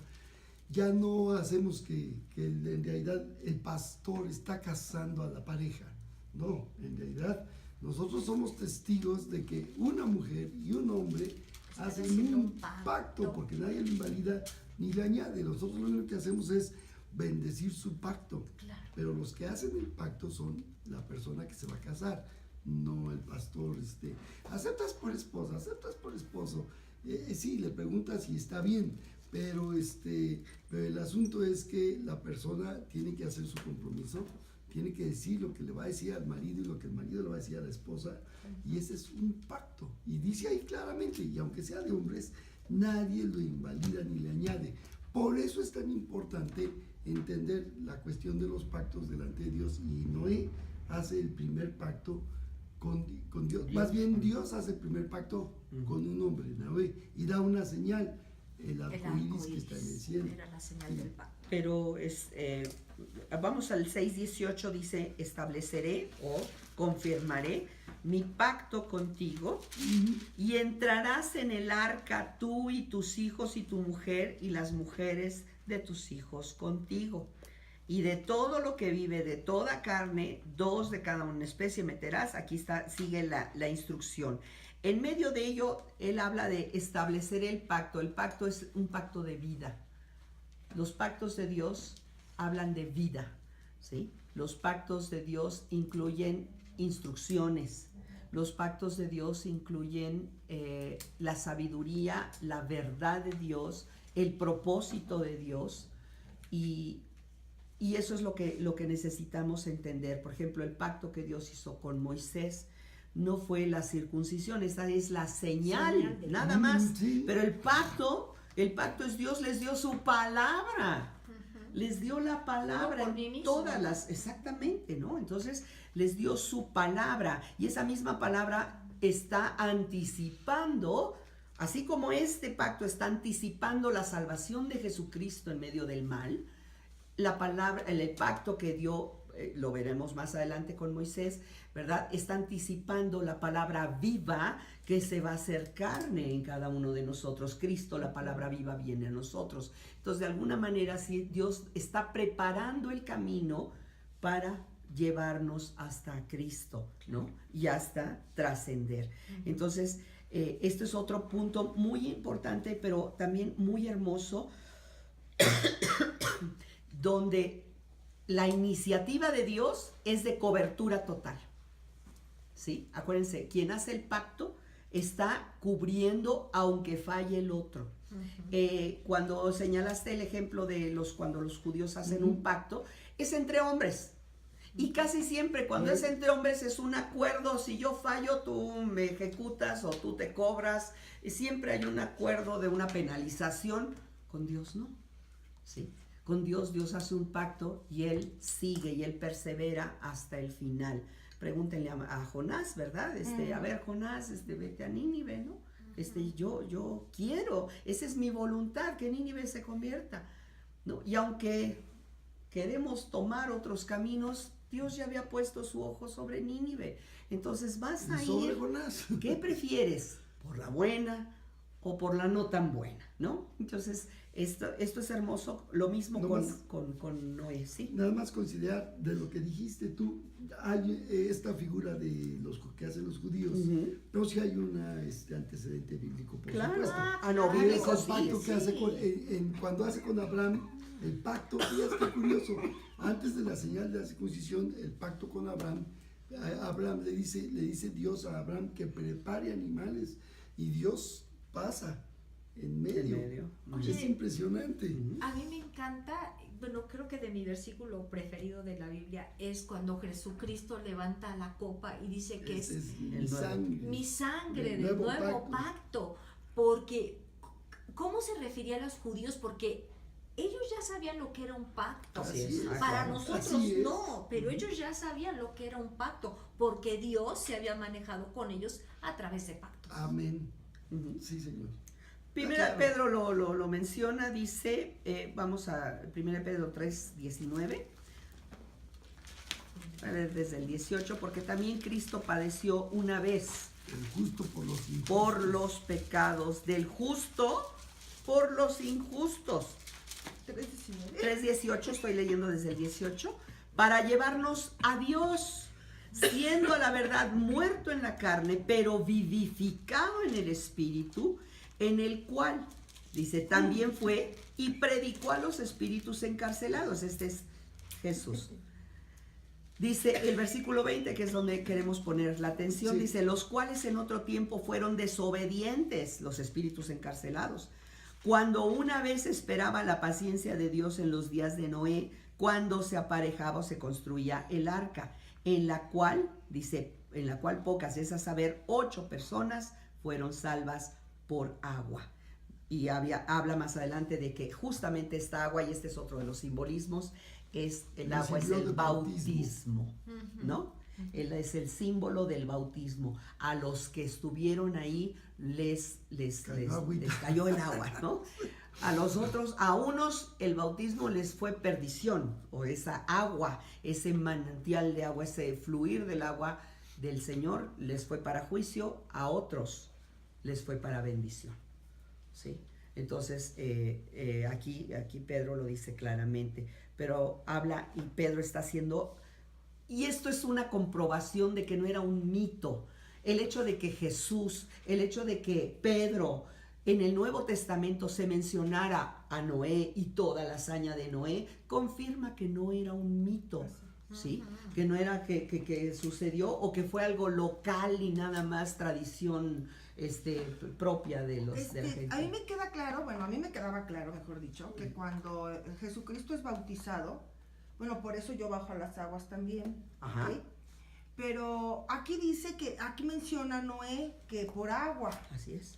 S1: ya no hacemos que en realidad el pastor está casando a la pareja. No, en realidad nosotros somos testigos de que una mujer y un hombre
S3: Están
S1: hacen
S3: haciendo
S1: un
S3: un pacto.
S1: pacto porque nadie lo invalida ni le añade. Nosotros lo único que hacemos es bendecir su pacto.
S3: Claro.
S1: Pero los que hacen el pacto son la persona que se va a casar, no el pastor. ¿Aceptas por esposa? ¿Aceptas por esposo? Sí, le preguntas si está bien, pero el asunto es que la persona tiene que hacer su compromiso, tiene que decir lo que le va a decir al marido y lo que el marido le va a decir a la esposa, y ese es un pacto. Y dice ahí claramente, y aunque sea de hombres, nadie lo invalida ni le añade. Por eso es tan importante entender la cuestión de los pactos delante de Dios. Y Noé hace el primer pacto con Dios. Más bien Dios hace el primer pacto con un hombre, Noé, y da una señal, el arco iris que está en el cielo.
S3: Era la señal del pacto.
S4: Pero vamos al 6:18, dice, estableceré o confirmaré mi pacto contigo y entrarás en el arca tú y tus hijos y tu mujer y las mujeres de tus hijos contigo. Y de todo lo que vive, de toda carne, 2 de cada una especie meterás. Aquí está, sigue la instrucción. En medio de ello, él habla de establecer el pacto. El pacto es un pacto de vida. Los pactos de Dios hablan de vida, ¿sí? Los pactos de Dios incluyen instrucciones. Los pactos de Dios incluyen la sabiduría, la verdad de Dios, el propósito de Dios, y eso es lo que necesitamos entender. Por ejemplo, el pacto que Dios hizo con Moisés no fue la circuncisión, esta es la señal nada más.
S1: Sí.
S4: Pero el pacto es Dios les dio su palabra. Les dio la palabra
S3: por mí
S4: en
S3: mismo.
S4: todas las, exactamente, ¿no? Entonces les dio su palabra y esa misma palabra está anticipando, así como este pacto está anticipando la salvación de Jesucristo en medio del mal. La palabra, el pacto que dio, lo veremos más adelante con Moisés, ¿verdad? Está anticipando la palabra viva que se va a hacer carne en cada uno de nosotros. Cristo, la palabra viva, viene a nosotros. Entonces, de alguna manera, sí, Dios está preparando el camino para llevarnos hasta Cristo, ¿no? Y hasta trascender. Entonces, esto es otro punto muy importante, pero también muy hermoso, donde la iniciativa de Dios es de cobertura total, ¿sí? Acuérdense, quien hace el pacto está cubriendo aunque falle el otro. Cuando señalaste el ejemplo de cuando los judíos hacen un pacto, es entre hombres. Y casi siempre cuando es entre hombres es un acuerdo, si yo fallo tú me ejecutas o tú te cobras, y siempre hay un acuerdo de una penalización. Con Dios no, ¿sí? Con Dios hace un pacto y Él sigue y Él persevera hasta el final. Pregúntenle a Jonás, ¿verdad? A ver, Jonás, vete a Nínive, ¿no? Yo quiero, esa es mi voluntad, que Nínive se convierta, ¿no? Y aunque queremos tomar otros caminos, Dios ya había puesto su ojo sobre Nínive. Entonces vas a
S1: Sobre
S4: ir.
S1: Jonás.
S4: ¿Qué prefieres? ¿Por la buena o por la no tan buena? ¿No? Entonces, esto es hermoso. Lo mismo con Noé, ¿sí?
S1: Nada más considerar de lo que dijiste tú, hay esta figura de los que hacen los judíos, pero sí hay un antecedente bíblico, por supuesto.
S4: No, bíblico
S1: El
S4: sí.
S1: pacto que hace cuando hace con Abraham, el pacto, fíjate qué curioso, antes de la señal de la circuncisión, el pacto con Abraham, le dice Dios a Abraham que prepare animales y Dios pasa en medio.
S3: Oye,
S1: Es impresionante.
S3: A mí me encanta, bueno, creo que de mi versículo preferido de la Biblia es cuando Jesucristo levanta la copa y dice que
S1: Ese
S3: es
S1: mi sangre.
S3: del nuevo pacto. Porque, ¿cómo se refería a los judíos? Porque ellos ya sabían lo que era un pacto.
S1: Así es.
S3: Para
S1: Así
S3: nosotros
S1: es.
S3: no, pero ellos ya sabían lo que era un pacto, porque Dios se había manejado con ellos a través de pactos.
S1: Amén. Sí, Señor.
S4: Primera
S1: Claro.
S4: Pedro lo menciona, dice, vamos a 1 Pedro 3:19, a ver, desde el 18, porque también Cristo padeció una vez
S1: El justo por los injustos.
S4: por los pecados del justo por los injustos. 3:18, estoy leyendo desde el 18, para llevarnos a Dios, siendo a la verdad muerto en la carne, pero vivificado en el Espíritu, en el cual, dice, también fue y predicó a los espíritus encarcelados. Este es Jesús. Dice el versículo 20, que es donde queremos poner la atención,
S1: Sí.
S4: dice, los cuales en otro tiempo fueron desobedientes, los espíritus encarcelados, cuando una vez esperaba la paciencia de Dios en los días de Noé, cuando se aparejaba o se construía el arca, en la cual, dice, en la cual pocas, es a saber, 8 personas fueron salvas por agua. habla más adelante de que justamente esta agua, y este es otro de los simbolismos, es el agua, es
S1: símbolo
S4: el
S1: del
S4: bautismo, ¿no? Él es el símbolo del bautismo. A los que estuvieron ahí les cayó el agua, ¿no? A los otros, a unos el bautismo les fue perdición, o esa agua, ese manantial de agua, ese fluir del agua del Señor les fue para juicio, a otros les fue para bendición, ¿sí? Entonces, aquí Pedro lo dice claramente, pero habla y Pedro está haciendo, y esto es una comprobación de que no era un mito, el hecho de que Jesús, el hecho de que Pedro en el Nuevo Testamento se mencionara a Noé y toda la hazaña de Noé, confirma que no era un mito, ¿sí? Que no era que sucedió o que fue algo local y nada más tradición propia de la gente.
S2: A mí me queda claro, bueno, a mí me quedaba claro, mejor dicho, que cuando Jesucristo es bautizado, bueno, por eso yo bajo a las aguas también,
S4: Ajá.
S2: ¿ok? Pero aquí dice aquí menciona Noé que por agua.
S4: Así es.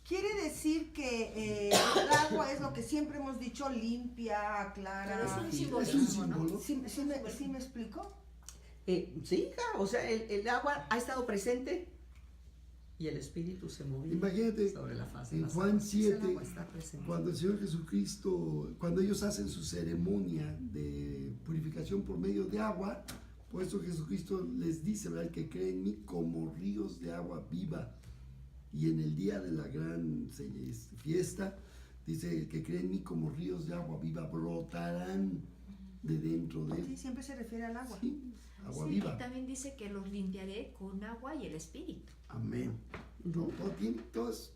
S2: Quiere decir que el agua es lo que siempre hemos dicho, limpia, clara.
S3: Pero es un
S1: Es un
S3: simbolismo, ¿no?
S1: símbolo.
S2: ¿Sí me explico?
S4: Sí, hija, o sea, el agua ha estado presente y el Espíritu se movió
S1: Imagínate,
S4: sobre la faz de
S1: en
S4: las
S1: Juan
S4: aguas. Sí, el
S1: 7,
S4: agua está presente.
S1: cuando el Señor Jesucristo, cuando ellos hacen su ceremonia de purificación por medio de agua, por eso Jesucristo les dice, ¿verdad?, que creen en mí como ríos de agua viva. Y en el día de la gran fiesta, dice que creen en mí como ríos de agua viva, brotarán de dentro de
S2: Sí,
S1: él.
S2: siempre se refiere al agua.
S1: Sí, agua
S3: Sí,
S1: viva.
S3: y también dice que los limpiaré con agua y el espíritu.
S1: Amén. Todo es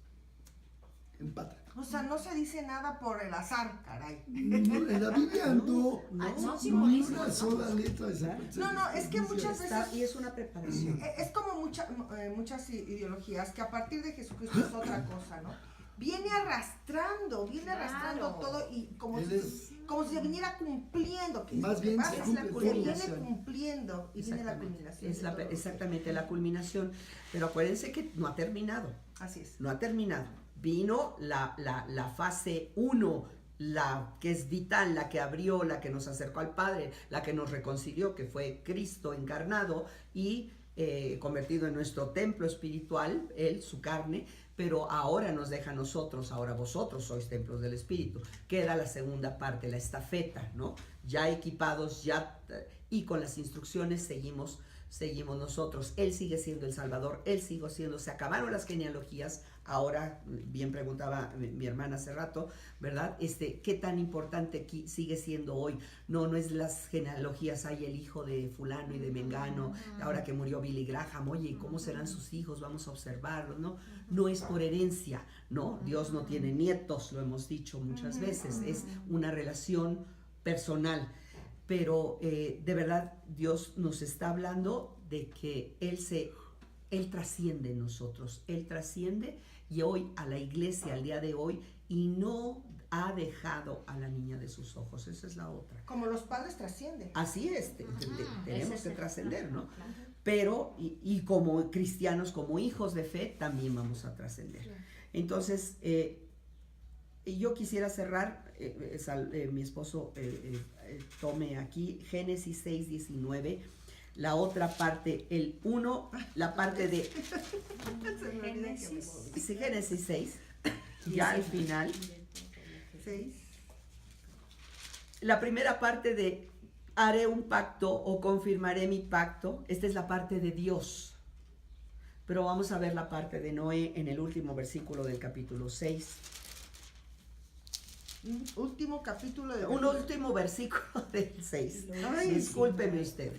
S1: empata.
S2: O sea, no se dice nada por el azar, caray.
S1: No, en la Biblia no,
S3: son
S1: ni
S3: simbolismos,
S1: una
S3: ¿no?
S1: sola letra de
S4: Claro.
S2: No, es que muchas veces
S4: Y es una preparación.
S2: es como muchas ideologías que a partir de Jesucristo es otra cosa, ¿no? Viene arrastrando
S3: Claro.
S2: todo y como
S1: Él
S2: si viniera cumpliendo. Que
S1: Más
S2: lo que
S1: bien
S2: pasa
S1: se
S2: es
S1: cumple
S2: que
S1: todo.
S2: viene
S4: Culminación.
S2: cumpliendo y viene la culminación.
S4: Es
S2: de todo.
S4: exactamente la culminación. Pero acuérdense que no ha terminado.
S2: Así es.
S4: No ha terminado. Vino la fase 1, la que es vital, la que abrió, la que nos acercó al Padre, la que nos reconcilió, que fue Cristo encarnado y convertido en nuestro templo espiritual, Él, su carne, pero ahora nos deja a nosotros, ahora vosotros sois templos del Espíritu. Queda la segunda parte, la estafeta, ¿no? Ya equipados, y con las instrucciones seguimos nosotros. Él sigue siendo el Salvador, Él sigue siendo, se acabaron las genealogías, ahora, bien preguntaba mi hermana hace rato, ¿verdad? ¿Qué tan importante sigue siendo hoy? No es las genealogías, hay el hijo de fulano y de mengano, ahora que murió Billy Graham, oye, ¿y cómo serán sus hijos? Vamos a observarlos, ¿no? No es por herencia, ¿no? Dios no tiene nietos, lo hemos dicho muchas veces, es una relación personal. Pero de verdad Dios nos está hablando de que Él trasciende en nosotros, Él trasciende y hoy a la iglesia, al día de hoy, y no ha dejado a la niña de sus ojos, esa es la otra.
S2: Como los padres trascienden.
S4: Así es, tenemos que trascender, ¿no?
S3: Claro.
S4: Pero, y como cristianos, como hijos de fe, también vamos a trascender. Entonces, yo quisiera cerrar, mi esposo tome aquí Génesis 6:19, la otra parte, el 1, la parte de
S2: Se me olvida que me moví.
S4: dice Génesis 6, ya al final,
S2: 6.
S4: la primera parte de haré un pacto o confirmaré mi pacto, esta es la parte de Dios, pero vamos a ver la parte de Noé en el último versículo del capítulo 6.
S2: Último capítulo de
S4: Un último versículo del 6.
S2: Ay,
S4: Discúlpeme usted.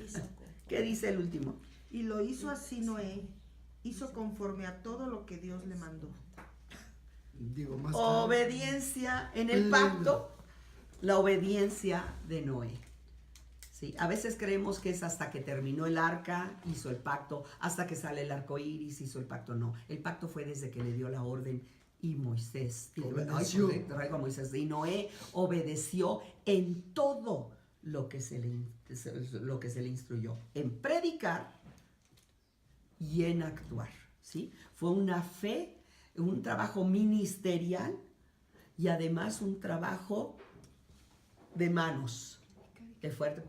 S4: ¿Qué dice el último?
S2: Y lo hizo así Noé, hizo conforme a todo lo que Dios le mandó.
S1: Digo, más claro.
S4: Obediencia en el pacto, la obediencia de Noé. ¿Sí? A veces creemos que es hasta que terminó el arca, hizo el pacto, hasta que sale el arco iris, hizo el pacto. No, el pacto fue desde que le dio la orden y Moisés,
S1: Obedeció.
S4: traigo a Moisés, y Noé obedeció en todo lo que se le instruyó, en predicar y en actuar, ¿sí? Fue una fe, un trabajo ministerial y además un trabajo de manos, de fuerte,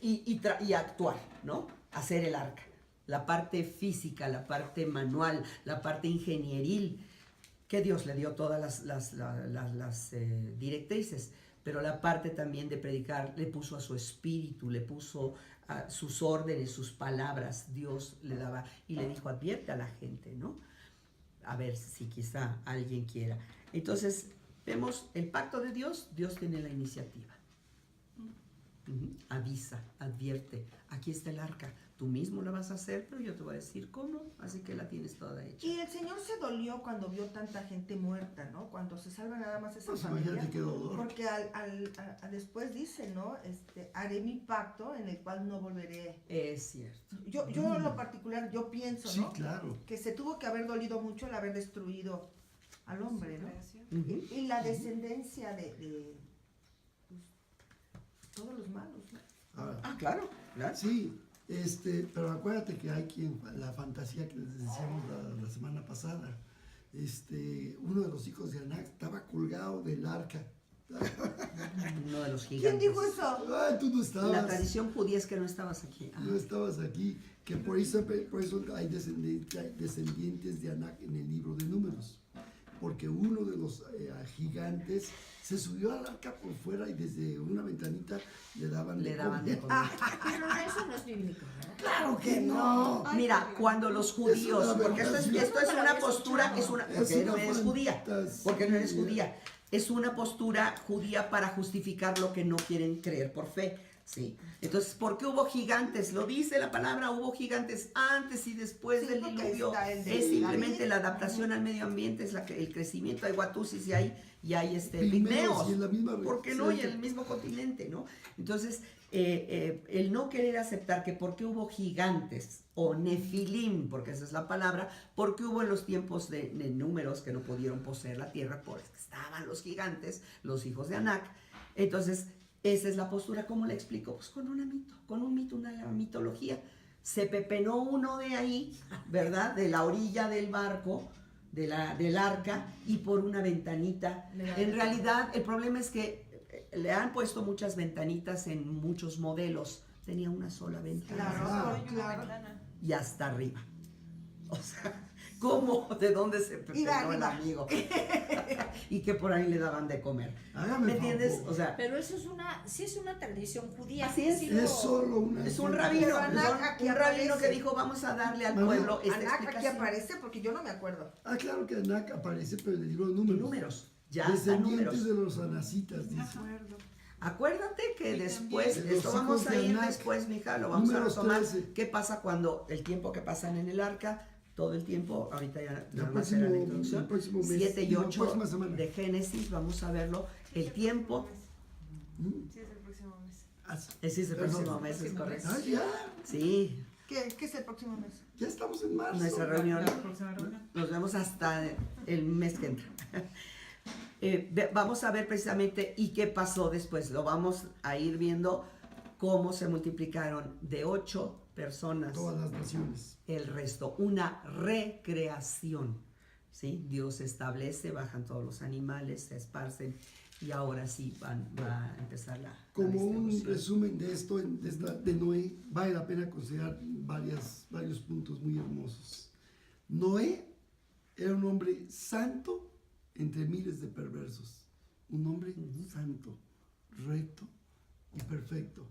S4: y actuar, ¿no? Hacer el arca. La parte física, la parte manual, la parte ingenieril, que Dios le dio todas las directrices, pero la parte también de predicar le puso a su espíritu, le puso a sus órdenes, sus palabras, Dios le daba y le dijo, advierte a la gente, ¿no? A ver si quizá alguien quiera. Entonces, vemos el pacto de Dios, Dios tiene la iniciativa. Avisa, advierte, aquí está el arca, tú mismo la vas a hacer, pero yo te voy a decir cómo, así que la tienes toda hecha.
S2: Y el Señor se dolió cuando vio tanta gente muerta, ¿no? Cuando se salva nada más esa
S1: Pues
S2: familia.
S1: imagínate qué dolor.
S2: Porque después dice, ¿no? Haré mi pacto en el cual no volveré.
S4: Es cierto.
S2: Yo en lo particular, yo pienso,
S1: Sí,
S2: ¿no?
S1: claro.
S2: Que se tuvo que haber dolido mucho el haber destruido al hombre, ¿no?
S6: Creación.
S4: Ujú.
S2: Y la descendencia de pues, todos los malos, ¿no?
S1: Ahora,
S4: Ah, claro, claro.
S1: sí, pero acuérdate que hay quien, la fantasía que les decíamos la semana pasada, uno de los hijos de Anak estaba colgado del arca.
S4: Uno de los
S2: ¿Quién
S4: gigantes.
S2: dijo eso?
S1: Ay, tú no estabas.
S4: La tradición judía es que no estabas aquí. Ah.
S1: No estabas aquí, que por eso hay descendientes de Anak en el libro de Números, porque uno de los gigantes se subió al arca por fuera y desde una ventanita le daban
S4: Le
S1: de
S4: daban de
S1: comer.
S4: comer.
S3: Pero eso no es bíblico, ¿verdad?
S1: ¡Claro que no!
S4: Mira, cuando los judíos,
S1: Es una
S4: porque esto es
S1: fantasía.
S4: una postura,
S1: Es
S4: porque no
S1: una
S4: eres judía,
S1: fantasía.
S4: porque no eres judía. Es una postura judía para justificar lo que no quieren creer por fe. Sí. Entonces, ¿por qué hubo gigantes? Lo dice la palabra, hubo gigantes antes y después
S2: Sí,
S4: del
S2: porque
S4: diluvio.
S2: está el de
S4: Es simplemente
S2: David.
S4: la adaptación al medio ambiente, es el crecimiento. Hay huatusis y hay
S1: Pigmeos,
S4: pigmeos.
S1: y en la misma
S4: ¿Por qué no? Y en
S1: cerca.
S4: el mismo continente, ¿no? Entonces, el no querer aceptar que por qué hubo gigantes o nefilim, porque esa es la palabra, porque hubo en los tiempos de Números que no pudieron poseer la tierra, porque estaban los gigantes, los hijos de Anak. Entonces, esa es la postura. ¿Cómo le explico? Pues con un mito, una mitología. Se pepenó uno de ahí, ¿verdad? De la orilla del barco, del arca, y por una ventanita. En realidad, el problema es que le han puesto muchas ventanitas en muchos modelos. Tenía una sola ventana.
S2: Claro,
S6: Una
S2: claro.
S6: ventana.
S4: Y hasta arriba. O sea, ¿cómo? ¿De dónde se
S2: Iba
S4: pepenó el
S2: arriba.
S4: amigo? Y que por ahí le daban de comer.
S1: Hágame
S4: ¿Me entiendes?
S1: favor.
S4: O sea,
S3: Pero eso sí es una tradición judía.
S4: Así es.
S3: Sí
S1: Es solo una.
S4: es un rabino,
S2: Pero Anak aquí
S4: un rabino
S2: aparece.
S4: que dijo, vamos a darle al
S1: Mamá,
S4: pueblo esta
S2: Anak aquí
S4: explicación.
S2: aparece porque yo no me acuerdo.
S1: Ah, claro que Anak aparece, pero en el libro de
S4: En
S1: Números.
S4: números, ya está
S1: Descendientes
S4: números.
S1: de los anacitas,
S5: Me
S1: dice.
S5: acuerdo.
S4: Acuérdate que
S5: Y
S4: después,
S1: también
S4: esto
S1: los
S4: vamos
S1: hijos
S4: a
S1: de
S4: ir
S1: Anak.
S4: después, mija, lo vamos
S1: Números
S4: a retomar.
S1: 13.
S4: ¿Qué pasa cuando el tiempo que pasan en el arca, todo el tiempo, ahorita ya nada más
S1: próximo-
S4: era la introducción,
S1: el próximo mes,
S4: 7 y
S1: digo,
S4: 8
S1: próxima semana.
S4: de Génesis, vamos a verlo, el tiempo,
S1: ¿Mm?
S6: Sí, es el próximo mes.
S1: Ah,
S4: ese es el
S1: Perdón.
S4: próximo mes, es correcto.
S1: ah, ya.
S4: Sí,
S2: ¿Qué es el próximo mes?
S1: Ya estamos en marzo.
S4: nuestra reunión,
S7: La próxima reunión.
S4: nos vemos hasta el mes que entra. Vamos a ver precisamente y qué pasó después, lo vamos a ir viendo cómo se multiplicaron de 8 personas
S1: Todas las naciones.
S4: el resto, una recreación, ¿sí? Dios establece, bajan todos los animales, se esparcen y ahora sí va a empezar la
S1: Como un
S4: distribución.
S1: resumen de esto, de Noé, vale la pena considerar varios puntos muy hermosos. Noé era un hombre santo entre miles de perversos. Un hombre santo, recto y perfecto.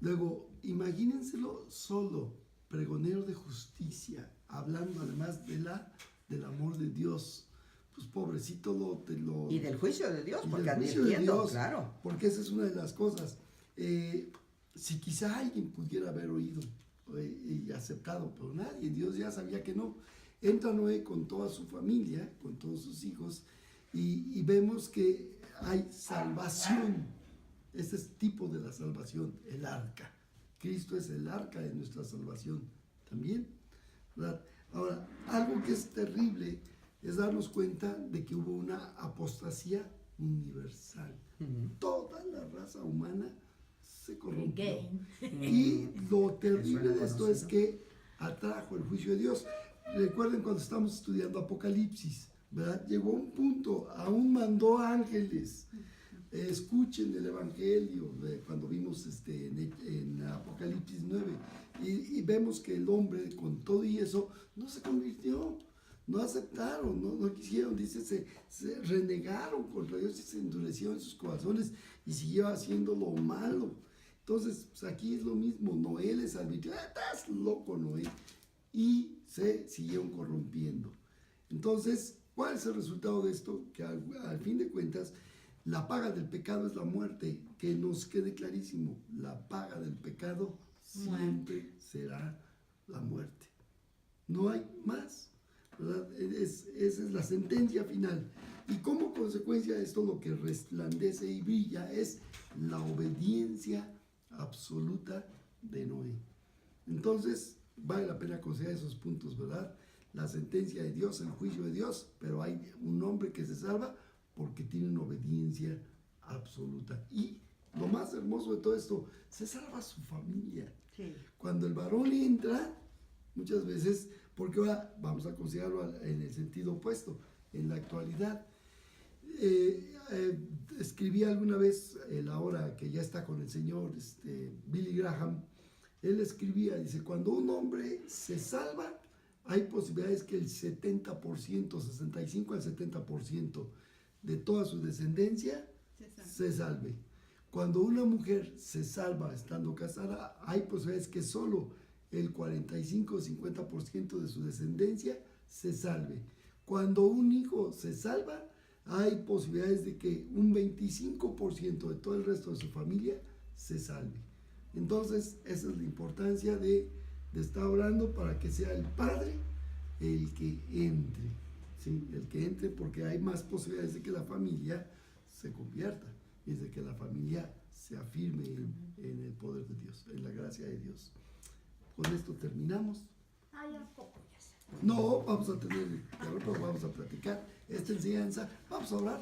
S1: Luego, imagínenselo solo, pregonero de justicia, hablando además del amor de Dios. Pues pobrecito
S4: Y del juicio de Dios,
S1: y
S4: porque
S1: del juicio de
S4: advirtiendo,
S1: Dios,
S4: claro.
S1: porque esa es una de las cosas. Si quizá alguien pudiera haber oído y aceptado, pero nadie, Dios ya sabía que no. Entra Noé con toda su familia, con todos sus hijos, y vemos que hay salvación. Este es tipo de la salvación, el arca. Cristo es el arca de nuestra salvación también, ¿verdad? Ahora, algo que es terrible es darnos cuenta de que hubo una apostasía universal. Toda la raza humana se corrompió.
S3: Gay.
S1: Y lo terrible
S4: suena
S1: de esto es
S4: conocido.
S1: que atrajo el juicio de Dios. Recuerden cuando estamos estudiando Apocalipsis, ¿verdad? Llegó a un punto, aún mandó ángeles. Escuchen el Evangelio, cuando vimos en Apocalipsis 9, y vemos que el hombre con todo y eso no se convirtió, no aceptaron, no quisieron, dice, se renegaron contra Dios y se endurecieron sus corazones y siguieron haciendo lo malo. Entonces, pues aquí es lo mismo, Noé les advirtió, estás loco, Noé, y se siguieron corrompiendo. Entonces, ¿cuál es el resultado de esto? Que al fin de cuentas, la paga del pecado es la muerte. Que nos quede clarísimo, la paga del pecado siempre será la muerte. No hay más, ¿verdad? Esa es la sentencia final. Y como consecuencia de esto, lo que resplandece y brilla es la obediencia absoluta de Noé. Entonces, vale la pena considerar esos puntos, ¿verdad? La sentencia de Dios, el juicio de Dios, pero hay un hombre que se salva porque tiene una obediencia absoluta. Y lo más hermoso de todo esto, se salva su familia.
S4: Sí.
S1: Cuando el varón entra, muchas veces, porque ahora vamos a considerarlo en el sentido opuesto, en la actualidad. Escribí alguna vez, ahora que ya está con el Señor, Billy Graham, él escribía, dice, cuando un hombre se salva, hay posibilidades que el 70%, 65 al 70% de toda su descendencia se salve. Cuando una mujer se salva estando casada, hay posibilidades que solo el 45 o 50% de su descendencia se salve. Cuando un hijo se salva, hay posibilidades de que un 25% de todo el resto de su familia se salve. Entonces, esa es la importancia de estar orando para que sea el Padre el que entre, ¿sí? El que entre, porque hay más posibilidades de que la familia se convierta y de que la familia se afirme en el poder de Dios, en la gracia de Dios. Con esto terminamos.
S3: Ay, ¿a poco ya sé?
S1: No, vamos a tener, vamos a platicar esta enseñanza, vamos a orar.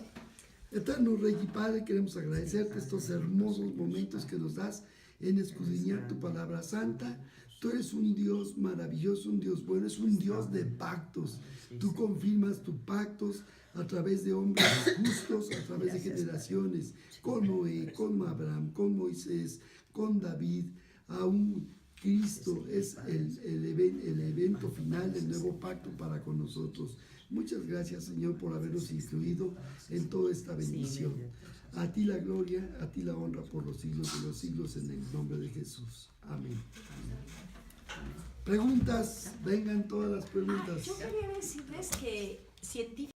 S1: Eterno Rey y Padre, queremos agradecerte estos hermosos momentos que nos das en escudriñar tu palabra santa. Tú eres un Dios maravilloso, un Dios bueno, es un Dios de pactos. Tú confirmas tus pactos a través de hombres justos, a través de generaciones, con Noé, con Abraham, con Moisés, con David, aún Cristo es el evento final del nuevo pacto para con nosotros. Muchas gracias, Señor, por habernos incluido en toda esta bendición. A ti la gloria, a ti la honra por los siglos de los siglos, en el nombre de Jesús. Amén. Preguntas, vengan todas las preguntas.
S3: Yo quería decirles que científicamente